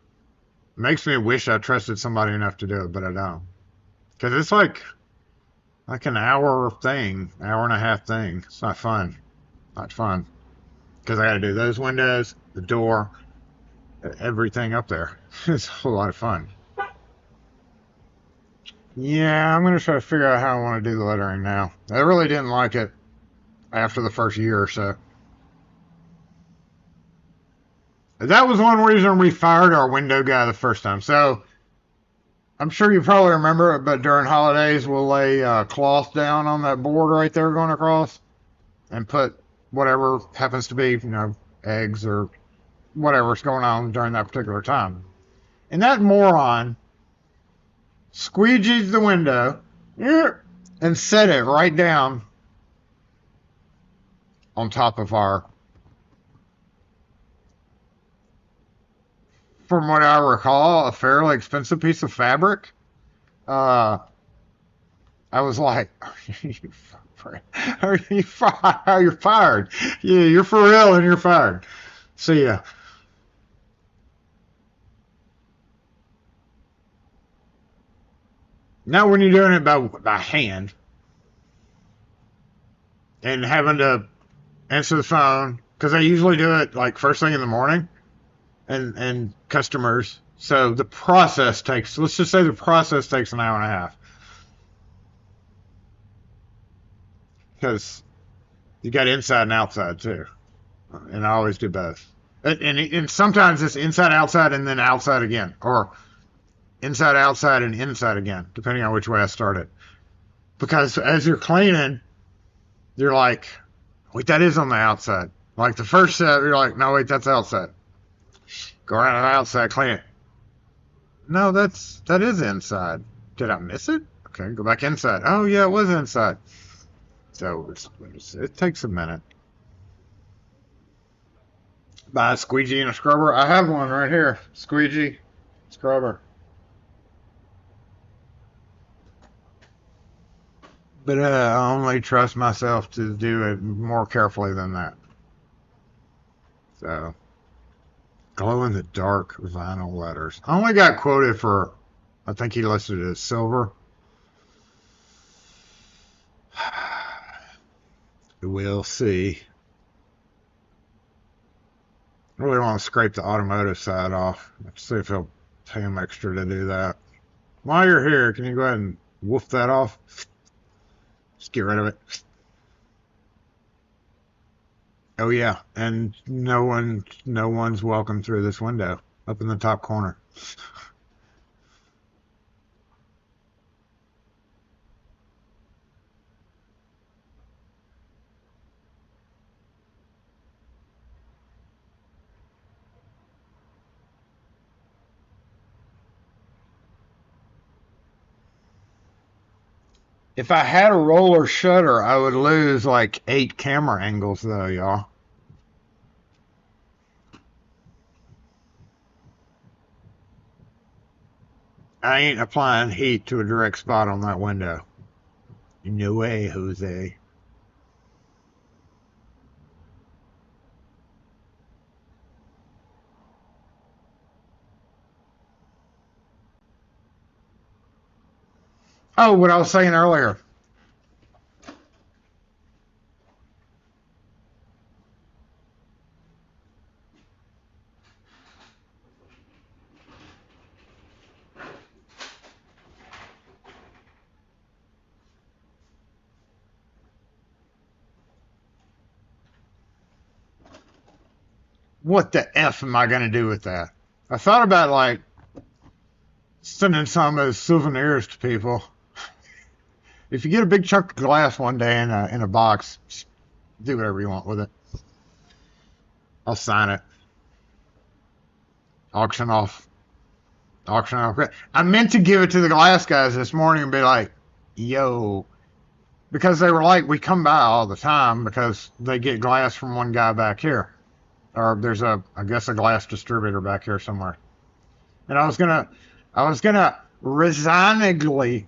Makes me wish I trusted somebody enough to do it, but I don't. Because it's like an hour thing, hour and a half thing. It's not fun. Not fun. Because I got to do those windows, the door, everything up there. It's a whole lot of fun. Yeah, I'm going to try to figure out how I want to do the lettering now. I really didn't like it after the first year or so. That was one reason we fired our window guy the first time. So I'm sure you probably remember it, but during holidays, we'll lay cloth down on that board right there going across and put whatever happens to be, eggs or whatever's going on during that particular time. And that moron squeegeed the window and set it right down on top of our, from what I recall, a fairly expensive piece of fabric. I was like, are you fired? You're fired. Yeah, you're for real and you're fired. See ya. Now when you're doing it by hand and having to answer the phone, because I usually do it like first thing in the morning, and customers. So the process takes, let's just say the process takes an hour and a half. Because you got inside and outside too. And I always do both. And sometimes it's inside, outside, and then outside again. Or inside, outside, and inside again, depending on which way I start it. Because as you're cleaning, you're like, wait, that is on the outside. Like the first set, you're like, no, wait, that's outside. Go around to the outside, clean it. No, that is inside. Did I miss it? Okay, go back inside. Oh, yeah, it was inside. So it takes a minute. Buy a squeegee and a scrubber. I have one right here. Squeegee, scrubber. But I only trust myself to do it more carefully than that. So, glow in the dark vinyl letters. I only got quoted for, I think he listed it as silver. We'll see. I really want to scrape the automotive side off. Let's see if he'll pay him extra to do that. While you're here, can you go ahead and woof that off? Just get rid of it. Oh yeah, and no one's welcome through this window up in the top corner. If I had a roller shutter, I would lose like 8 camera angles though, y'all. I ain't applying heat to a direct spot on that window. No way, Jose. Oh, what I was saying earlier. What the F am I going to do with that? I thought about like sending some as souvenirs to people. If you get a big chunk of glass one day in a box, just do whatever you want with it. I'll sign it. Auction off. Auction off. I meant to give it to the glass guys this morning and be like, yo. Because they were like, we come by all the time because they get glass from one guy back here. Or there's I guess a glass distributor back here somewhere. And I was gonna resignedly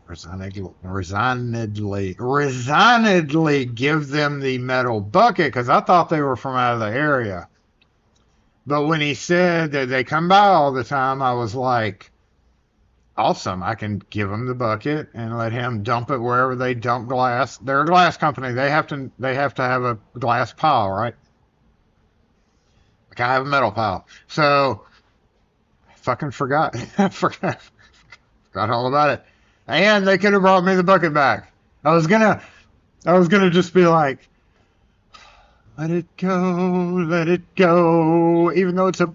give them the metal bucket because I thought they were from out of the area. But when he said that they come by all the time, I was like, awesome. I can give them the bucket and let him dump it wherever they dump glass. They're a glass company. They have to have a glass pile, right? Like I have a metal pile. So I fucking forgot. I forgot all about it. And they could have brought me the bucket back. I was gonna just be like, let it go, even though it's a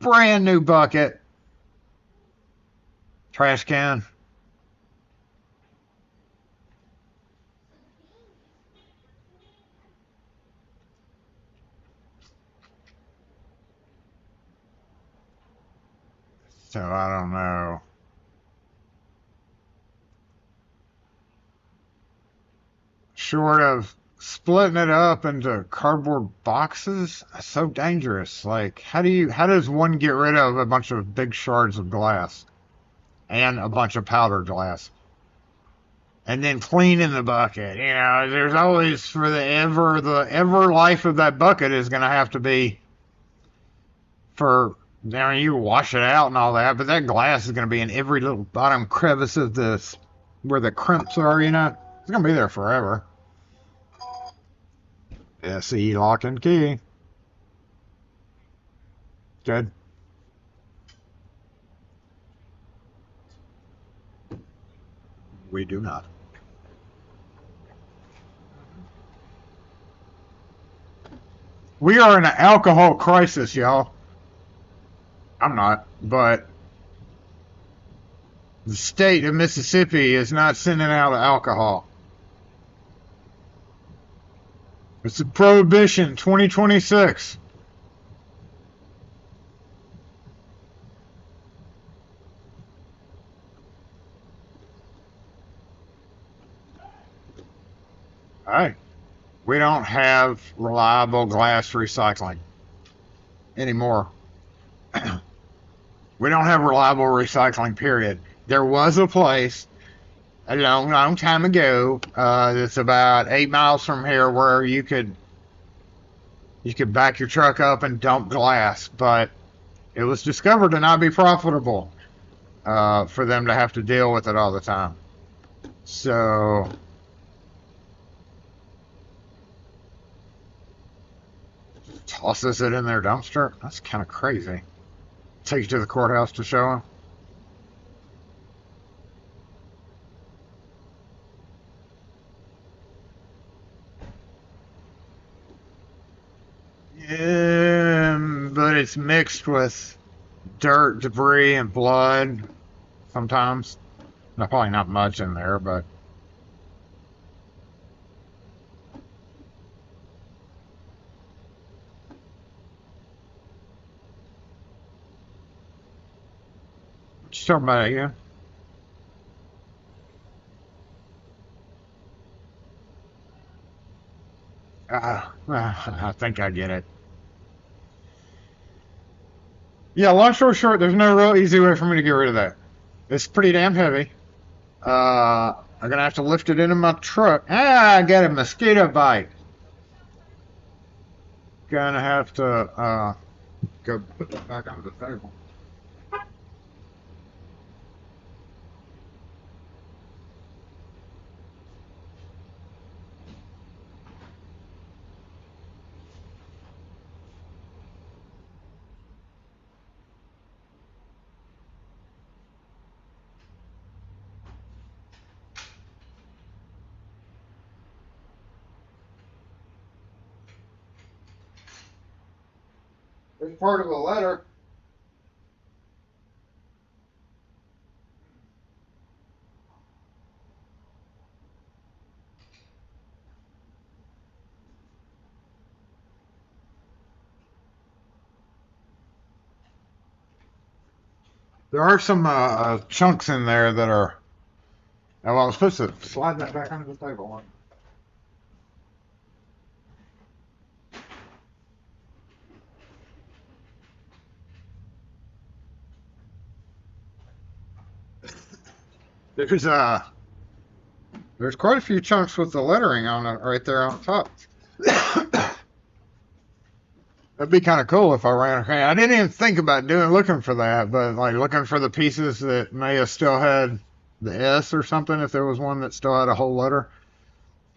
brand new bucket. Trash can. So I don't know. Short of splitting it up into cardboard boxes, that's so dangerous. Like, how does one get rid of a bunch of big shards of glass and a bunch of powdered glass? And then cleaning the bucket. You know, there's always for the ever life of that bucket is gonna have to be for you wash it out and all that, but that glass is gonna be in every little bottom crevice of this where the crimps are, you know. It's gonna be there forever. SE lock and key. Good. We do not. We are in an alcohol crisis, y'all. I'm not, but the state of Mississippi is not sending out alcohol. It's a prohibition 2026. All right. We don't have reliable glass recycling. anymore. We don't have reliable recycling, period. There was a place a long, long time ago that's about 8 miles from here where you could back your truck up and dump glass, but it was discovered to not be profitable for them to have to deal with it all the time. So tosses it in their dumpster. That's kind of crazy. Take you to the courthouse to show them. Yeah, but it's mixed with dirt, debris, and blood sometimes. Now, probably not much in there, but what you talking about again? I think I get it. Yeah, long story short, there's no real easy way for me to get rid of that. It's pretty damn heavy. I'm gonna have to lift it into my truck. I got a mosquito bite. Gonna have to go put that back on the table. It's part of the letter. There are some chunks in there that are. Oh, well, I was supposed to slide that back onto the table. There's quite a few chunks with the lettering on it right there on top. That'd be kind of cool if I ran. Okay, I didn't even think about looking for that, but like looking for the pieces that may have still had the S or something. If there was one that still had a whole letter,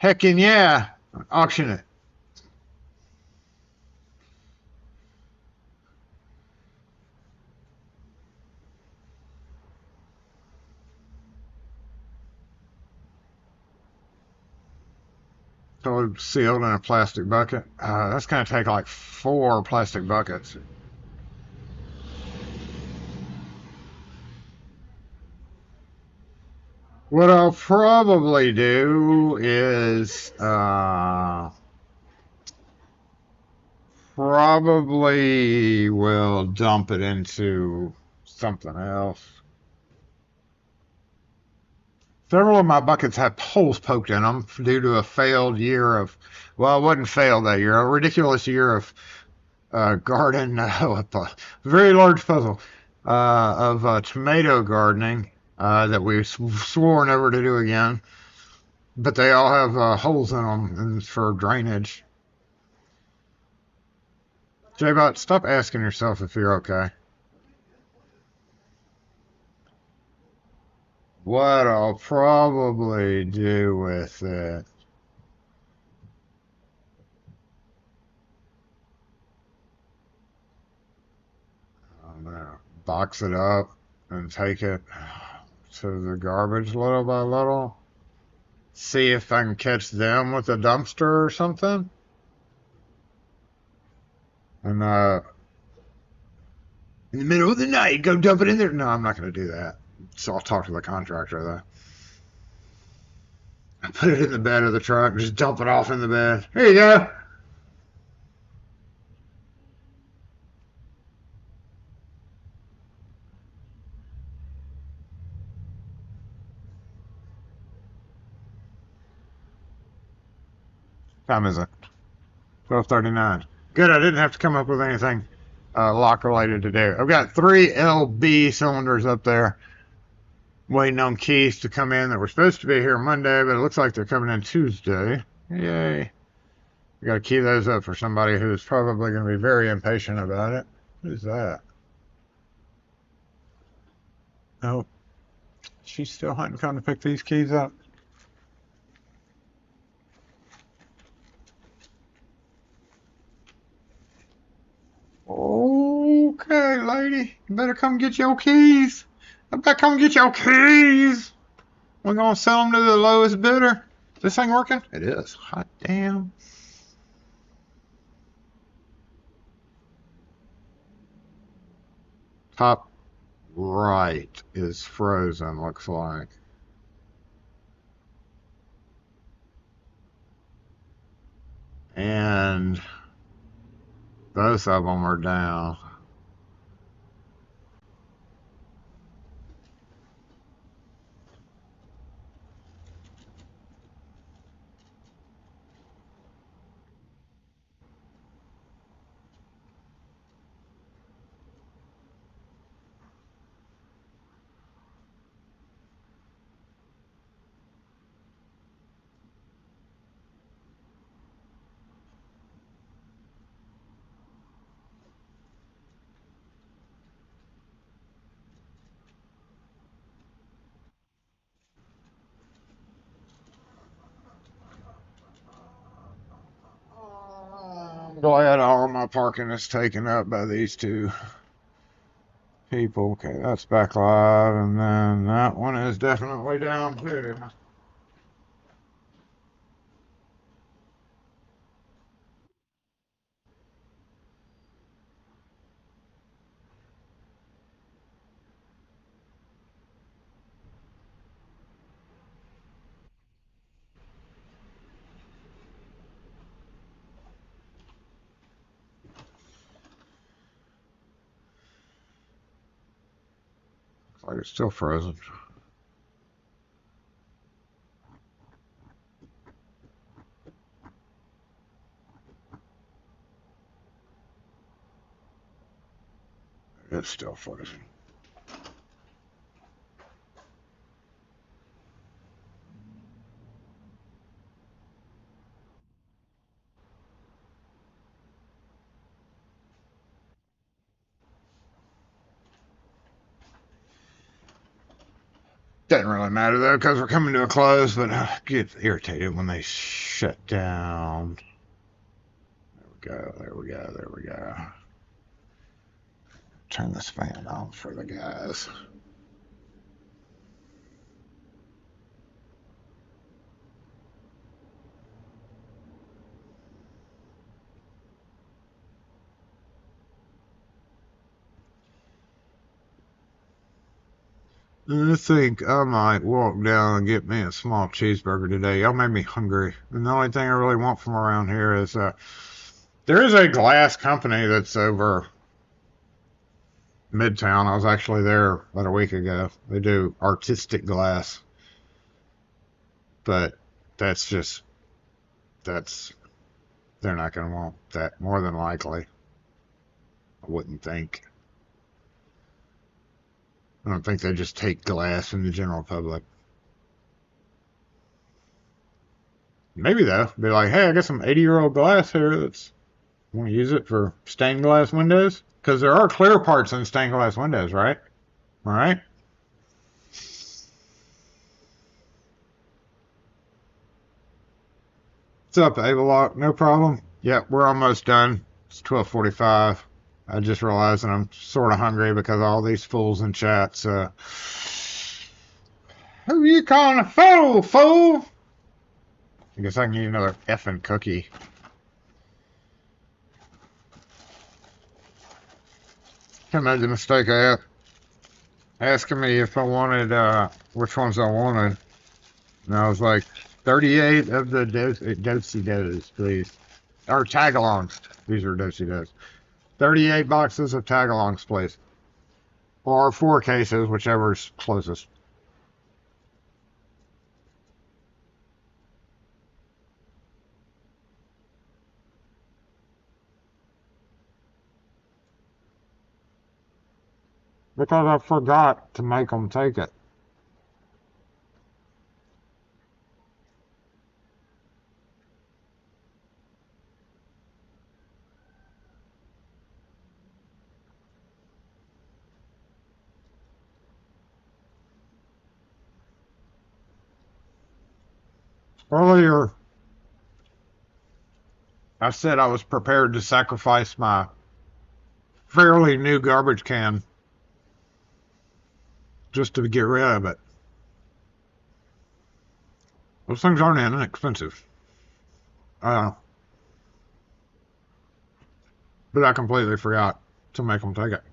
heckin' yeah, auction it. So sealed in a plastic bucket. That's gonna take like 4 plastic buckets. What I'll probably do is probably will dump it into something else. Several of my buckets have holes poked in them due to a failed year of, well, it wasn't failed that year, a ridiculous year of garden, a very large puzzle of tomato gardening that we swore never to do again. But they all have holes in them for drainage. J-Bot, stop asking yourself if you're okay. What I'll probably do with it. I'm gonna box it up and take it to the garbage little by little. See if I can catch them with a dumpster or something. And in the middle of the night, go dump it in there. No, I'm not gonna do that. So I'll talk to the contractor though. I put it in the bed of the truck, just dump it off in the bed. Here you go. Time is it? 12:39. Good, I didn't have to come up with anything lock related to do. I've got 3 LB cylinders up there waiting on keys to come in that were supposed to be here Monday, but it looks like they're coming in Tuesday. Yay. We got to key those up for somebody who's probably going to be very impatient about it. Who's that? Oh, she's still hunting, come to pick these keys up. Okay, lady, you better come get your keys. I better come get your keys. We're gonna sell them to the lowest bidder. This thing working? It is. Hot damn. Top right is frozen, looks like. And both of them are down. I'm glad all of my parking is taken up by these two people. Okay, that's back live, and then that one is definitely down too. Looks like it's still frozen. It's still frozen. Doesn't really matter though, because we're coming to a close, but I get irritated when they shut down. There we go, there we go. Turn this fan on for the guys. I think I might walk down and get me a small cheeseburger today. Y'all made me hungry. And the only thing I really want from around here is there is a glass company that's over Midtown. I was actually there about a week ago. They do artistic glass. But that's just they're not gonna want that more than likely. I wouldn't think. I don't think they just take glass from the general public. Maybe though. Be like, hey, I got some 80-year-old glass here that's want to use it for stained glass windows? Because there are clear parts in stained glass windows, right? All right. What's up, Avalock? No problem. Yep, we're almost done. It's 12:45. I just realized that I'm sort of hungry because all these fools in chats. Who you calling a fool, fool? I guess I can eat another effing cookie. I made the mistake of asking me if I wanted, which ones I wanted. And I was like, 38 of the do-si-dos, please. Or tagalongs. These are do-si-dos. 38 boxes of tagalongs, please. Or 4 cases, whichever's closest. because I forgot to make them take it. Earlier, I said I was prepared to sacrifice my fairly new garbage can just to get rid of it. Those things aren't inexpensive. But I completely forgot to make them take it.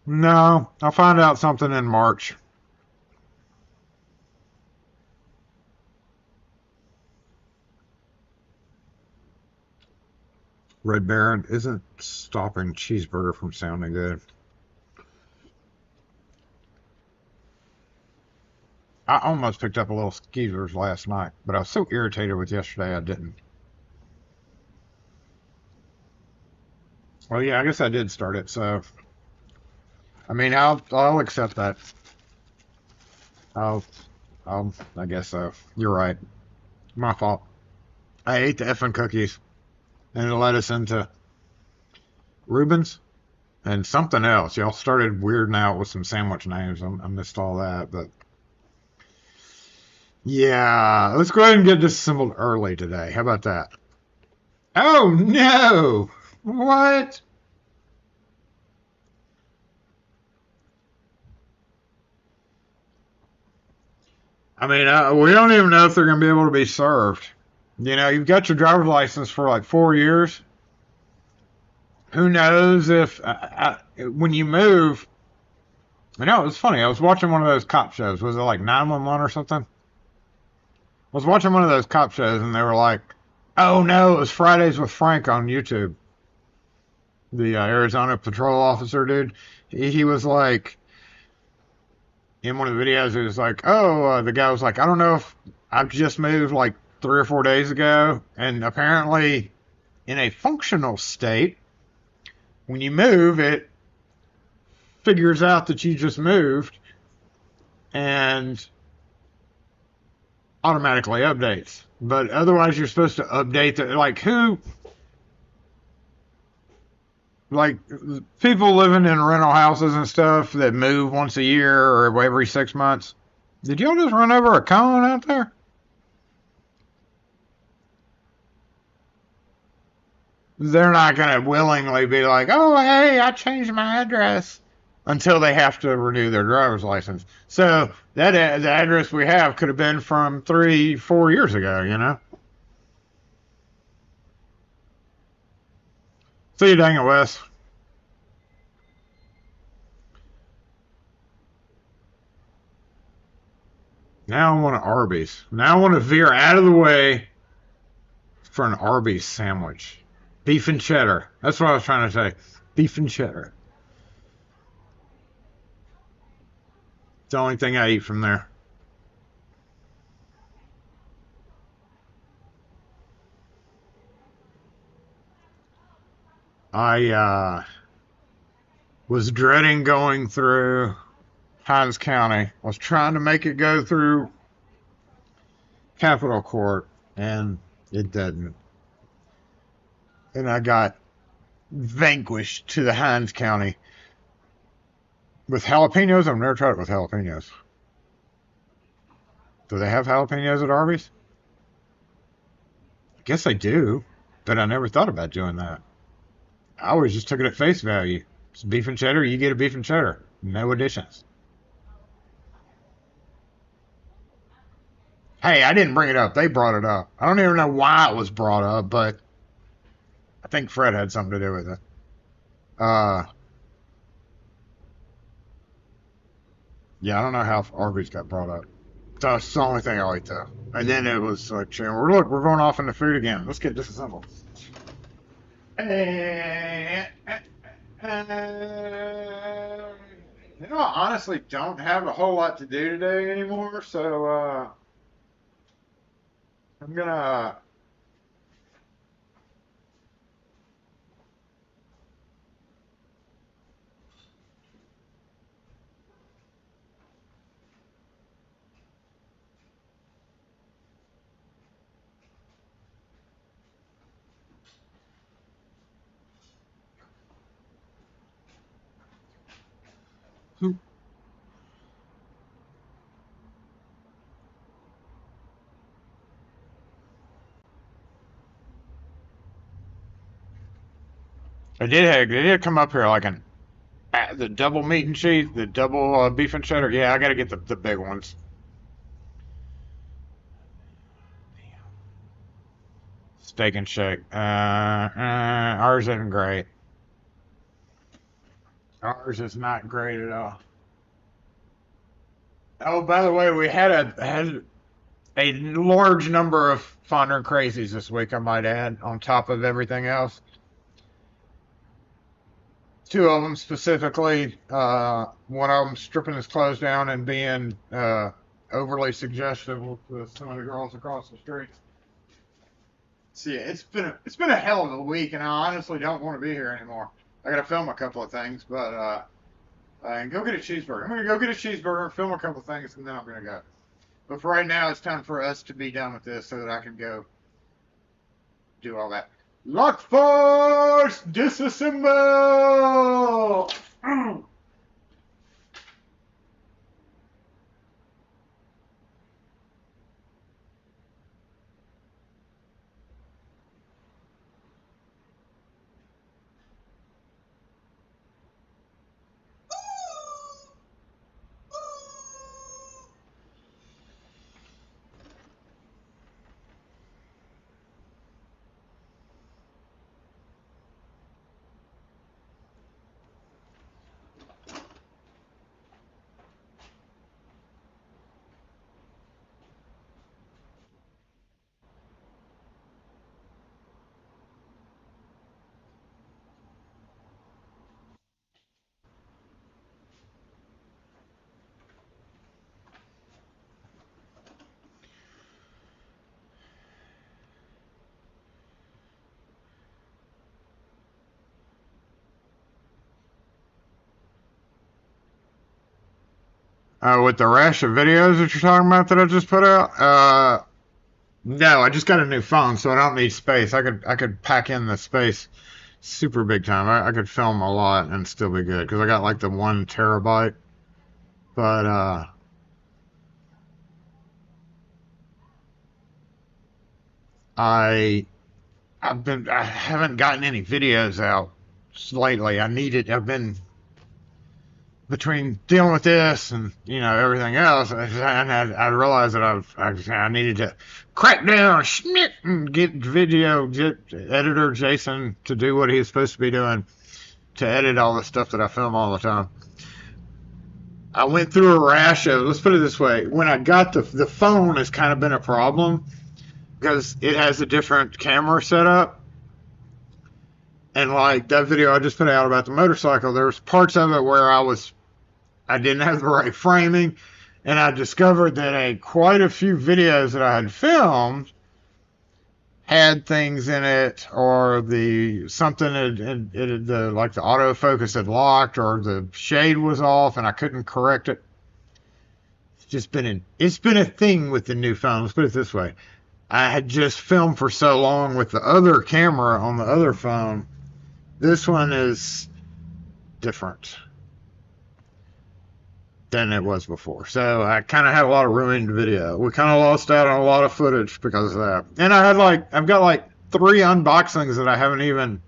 No, I'll find out something in March. Red Baron isn't stopping cheeseburger from sounding good. I almost picked up a little skeezers last night, but I was so irritated with yesterday I didn't. Well, yeah, I guess I did start it, so I mean, I'll accept that. I'll I guess so. You're right. My fault. I ate the effing cookies, and it led us into Reuben's and something else. Y'all started weirding out with some sandwich names. I missed all that, but yeah, let's go ahead and get disassembled early today. How about that? Oh no! What? I mean, we don't even know if they're going to be able to be served. You know, you've got your driver's license for like 4 years. Who knows if when you move? I know it was funny. I was watching one of those cop shows. Was it like 911 or something? I was watching one of those cop shows, and they were like, "Oh no, it was Fridays with Frank on YouTube." The Arizona patrol officer dude. He was like, in one of the videos, it was like, oh, the guy was like, I don't know if I've just moved like 3 or 4 days ago, and apparently, in a functional state, when you move, it figures out that you just moved and automatically updates. But otherwise, you're supposed to update the like who. Like people living in rental houses and stuff that move once a year or every 6 months. Did y'all just run over a cone out there? They're not going to willingly be like, oh, hey, I changed my address until they have to renew their driver's license. So that the address we have could have been from 3, 4 years ago, you know? See you, dang it, Wes. Now I want an Arby's. Now I want to veer out of the way for an Arby's sandwich. Beef and cheddar. That's what I was trying to say. Beef and cheddar. It's the only thing I eat from there. I was dreading going through Hines County. I was trying to make it go through Capitol Court, and it didn't. And I got vanquished to the Hines County. With jalapenos? I've never tried it with jalapenos. Do they have jalapenos at Arby's? I guess they do, but I never thought about doing that. I always just took it at face value. It's beef and cheddar, you get a beef and cheddar. No additions. Hey, I didn't bring it up. They brought it up. I don't even know why it was brought up, but I think Fred had something to do with it. Yeah, I don't know how Arby's got brought up. That's the only thing I like though. And then it was like, look, we're going off into food again. Let's get disassembled. You know, I honestly don't have a whole lot to do today anymore, so I'm gonna They did come up here like the double meat and cheese, the double beef and cheddar. Yeah, I got to get the big ones. Steak and shake. Ours isn't great. Ours is not great at all. Oh, by the way, we had a large number of fonder and crazies this week, I might add, on top of everything else. Two of them specifically, one of them stripping his clothes down and being overly suggestive with some of the girls across the street. So yeah, it's been a hell of a week, and I honestly don't want to be here anymore. I got to film a couple of things, but and go get a cheeseburger. I'm gonna go get a cheeseburger, film a couple of things, and then I'm gonna go. But for right now, it's time for us to be done with this so that I can go do all that. Lock force disassemble. With the rash of videos that you're talking about that I just put out, no, I just got a new phone, so I don't need space. I could pack in the space super big time. I could film a lot and still be good because I got like the 1 terabyte. But I haven't gotten any videos out lately. I've been between dealing with this and everything else, and I realized that I needed to crack down and get editor Jason to do what he's supposed to be doing to edit all the stuff that I film all the time. I went through a rash of, let's put it this way, when I got the phone has kind of been a problem because it has a different camera setup. And like that video I just put out about the motorcycle, there's parts of it where I didn't have the right framing, and I discovered that quite a few videos that I had filmed had things in it, or like the autofocus had locked, or the shade was off, and I couldn't correct it. It's been a thing with the new phone. Let's put it this way: I had just filmed for so long with the other camera on the other phone. This one is different than it was before. So I kind of had a lot of ruined video. We kind of lost out on a lot of footage because of that. And I've got like 3 unboxings that I haven't even,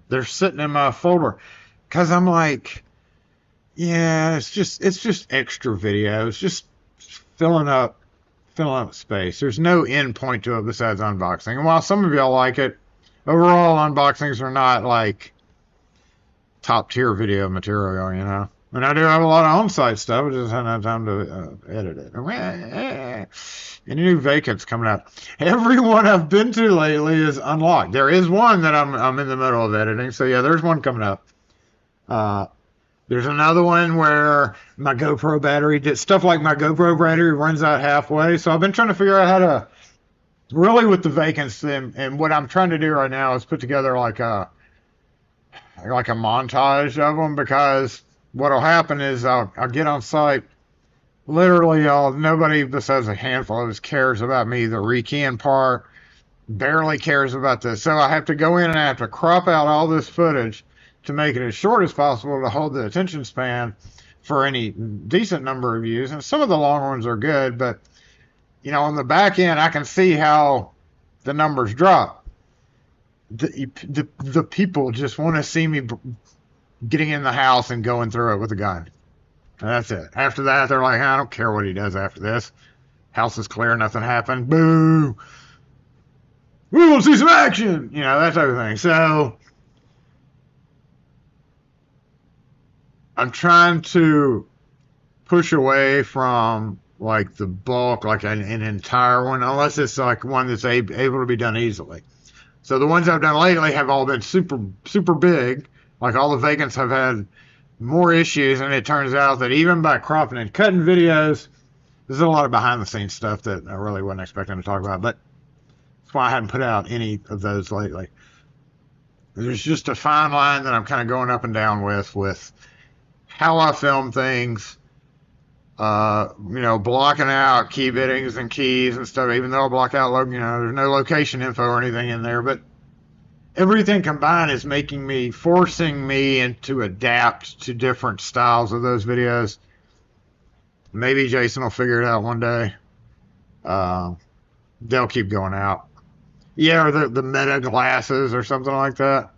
they're sitting in my folder. Cause I'm like, yeah, it's just extra videos, just filling up space. There's no end point to it besides unboxing. And while some of y'all like it, overall unboxings are not like top tier video material, And I do have a lot of on-site stuff. I just haven't had time to edit it. Any new vacants coming out? Every one I've been to lately is unlocked. There is one that I'm in the middle of editing. So yeah, there's one coming up. There's another one where my GoPro battery stuff like my GoPro battery runs out halfway. So I've been trying to figure out how to really with the vacants and what I'm trying to do right now is put together like a montage of them, because what'll happen is I'll get on site. Literally, nobody besides a handful of us cares about me. The rekeying part barely cares about this. So I have to go in and I have to crop out all this footage to make it as short as possible to hold the attention span for any decent number of views. And some of the long ones are good, but you know, on the back end, I can see how the numbers drop. The people just want to see me getting in the house and going through it with a gun. And that's it. After that, they're like, I don't care what he does after this. House is clear, nothing happened. Boo! We want to see some action! You know, that type of thing. So, I'm trying to push away from like the bulk, like an entire one, unless it's like one that's able to be done easily. So the ones I've done lately have all been super big. Like all the vacants have had more issues, and it turns out that even by cropping and cutting videos, there's a lot of behind the scenes stuff that I really wasn't expecting to talk about, but that's why I hadn't put out any of those lately. There's just a fine line that I'm kind of going up and down with how I film things, you know, blocking out key biddings and keys and stuff, even though I block out, you know, there's no location info or anything in there, but everything combined is forcing me to adapt to different styles of those videos. Maybe Jason will figure it out one day. They'll keep going out. Yeah, or the meta glasses or something like that.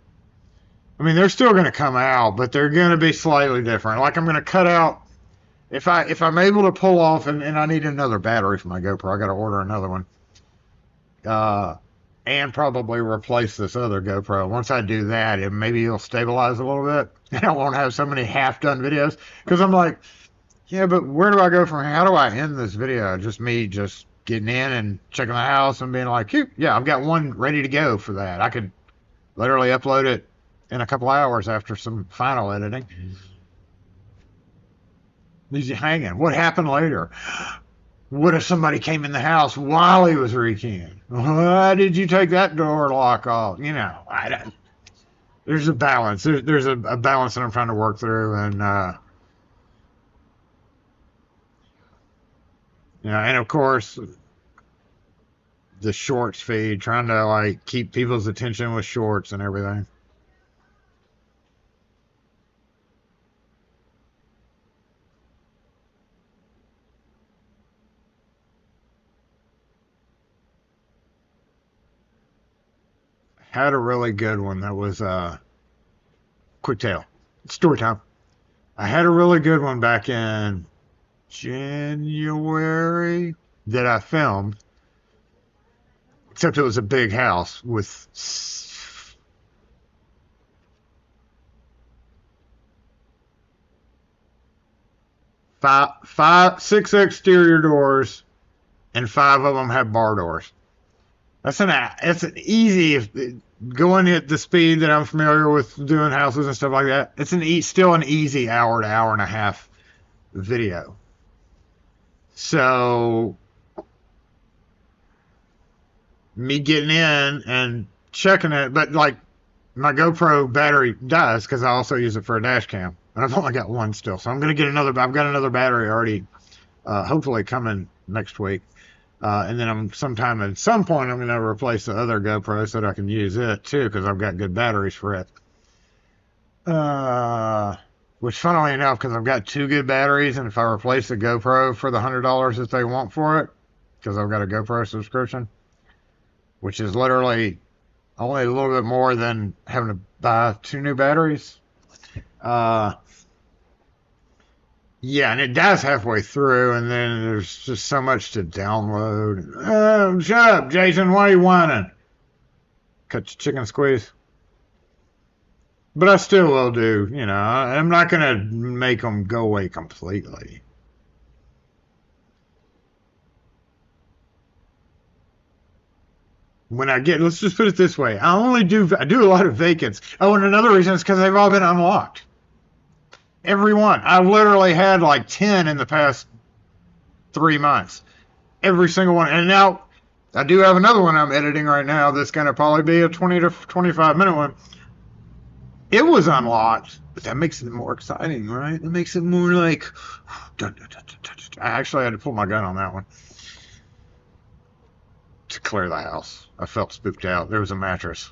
I mean, they're still going to come out, but they're going to be slightly different. Like I'm going to cut out, if I'm able to pull off, and I need another battery for my GoPro. I got to order another one. And probably replace this other GoPro. Once I do that, maybe it'll stabilize a little bit, and I won't have so many half-done videos. Because I'm like, yeah, but where do I go from here? How do I end this video? Just me just getting in and checking the house and being like, yeah, I've got one ready to go for that. I could literally upload it in a couple hours after some final editing. Leaves you hanging. What happened later? What if somebody came in the house while he was rekeying? Why did you take that door lock off? You know, there's a balance. There's a balance that I'm trying to work through, and you know, and of course, the shorts feed, trying to like keep people's attention with shorts and everything. Had a really good one that was quick tale, story time. I had a really good one back in January that I filmed, except it was a big house with six exterior doors, and 5 of them have bar doors. That's an easy, going at the speed that I'm familiar with doing houses and stuff like that. It's still an easy hour to hour and a half video. So me getting in and checking it, but like my GoPro battery dies because I also use it for a dash cam, and I've only got one still. So I'm gonna get another. I've got another battery already, hopefully coming next week. And then at some point, I'm going to replace the other GoPro so that I can use it too, because I've got good batteries for it. Which, funnily enough, because I've got 2 good batteries, and if I replace the GoPro for the $100 that they want for it, because I've got a GoPro subscription, which is literally only a little bit more than having to buy 2 new batteries. Yeah, and it dies halfway through, and then there's just so much to download. Oh, shut up, Jason. Why are you whining? Cut your chicken squeeze. But I still will do, you know. I'm not going to make them go away completely. Let's just put it this way. I do a lot of vacants. Oh, and another reason is because they've all been unlocked. Every one. I literally had like 10 in the past 3 months. Every single one. And now I do have another one I'm editing right now that's going to probably be a 20 to 25 minute one. It was unlocked, but that makes it more exciting, right? It makes it more like... I actually had to pull my gun on that one to clear the house. I felt spooked out. There was a mattress.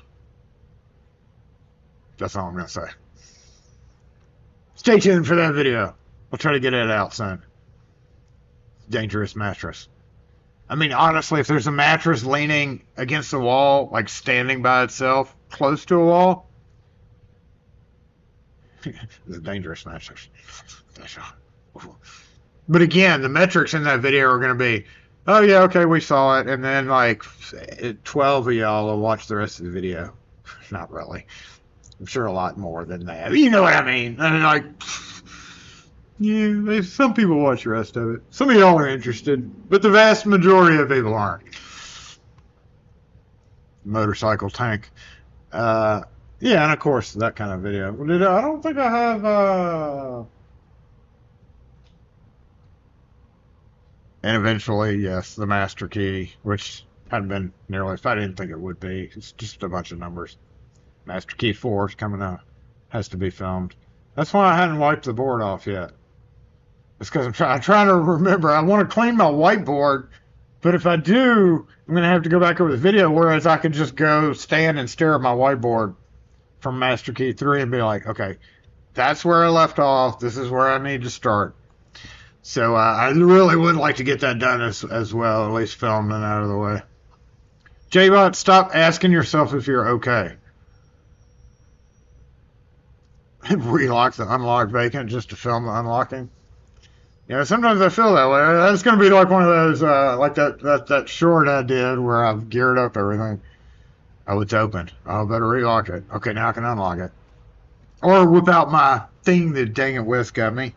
That's all I'm going to say. Stay tuned for that video. I'll try to get it out soon. Dangerous mattress. I mean, honestly, if there's a mattress leaning against the wall, like standing by itself, close to a wall, it's a dangerous mattress. But again, the metrics in that video are going to be, oh yeah, okay, we saw it, and then like 12 of y'all will watch the rest of the video. Not really. I'm sure a lot more than that. You know what I mean? I mean, like, yeah, some people watch the rest of it. Some of y'all are interested, but the vast majority of people aren't. Motorcycle tank. Yeah, and of course, that kind of video. I don't think I have... And eventually, yes, the master key, which hadn't been nearly... I didn't think it would be. It's just a bunch of numbers. Master key 4 is coming out. Has to be filmed. That's why I hadn't wiped the board off yet. It's because I'm trying to remember. I want to clean my whiteboard, but if I do, I'm going to have to go back over the video, whereas I could just go stand and stare at my whiteboard from Master Key 3 and be like, okay, that's where I left off. This is where I need to start. So I really would like to get that done as well, at least filmed and out of the way. J-Bot, stop asking yourself if you're okay. Relock the unlocked vacant just to film the unlocking. Yeah, sometimes I feel that way. That's going to be like one of those, like that short I did where I've geared up everything. Oh, it's open. Oh, better relock it. Okay, now I can unlock it. Or whip out my thing that dang it Wes got me.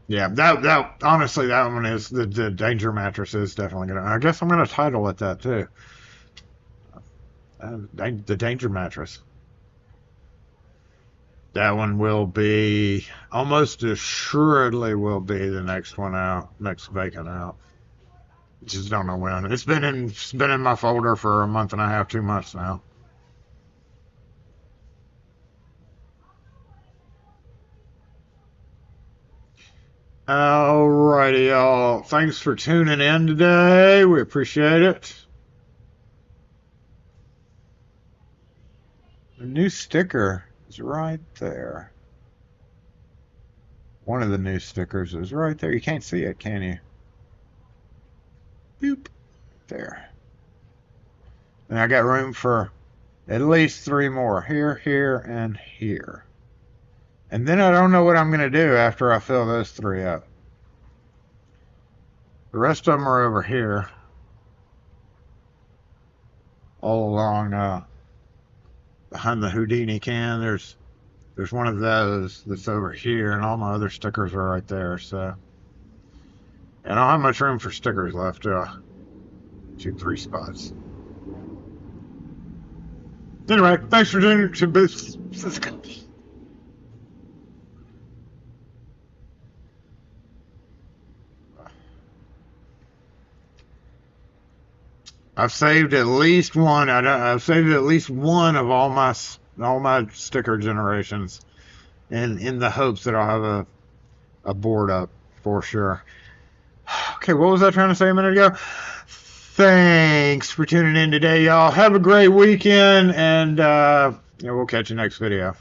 Yeah, that honestly, that one is the danger mattress is definitely gonna. I guess I'm gonna title it that too. The danger mattress. That one will be almost assuredly will be the next one out, next vacant out. Just don't know when. It's been in my folder for a month and a half, 2 months now. Alrighty, y'all. Thanks for tuning in today. We appreciate it. The new sticker is right there. One of the new stickers is right there. You can't see it, can you? Boop. There. And I got room for at least 3 more. Here, here, and here. And then I don't know what I'm going to do after I fill those 3 up. The rest of them are over here. All along behind the Houdini can. There's one of those that's over here, and all my other stickers are right there. So, and I don't have much room for stickers left, do I? 2, 3 spots. Anyway, thanks for doing it. I've saved at least one. I've saved at least one of all my sticker generations, and in the hopes that I'll have a board up for sure. Okay, what was I trying to say a minute ago? Thanks for tuning in today, y'all. Have a great weekend, and we'll catch you next video.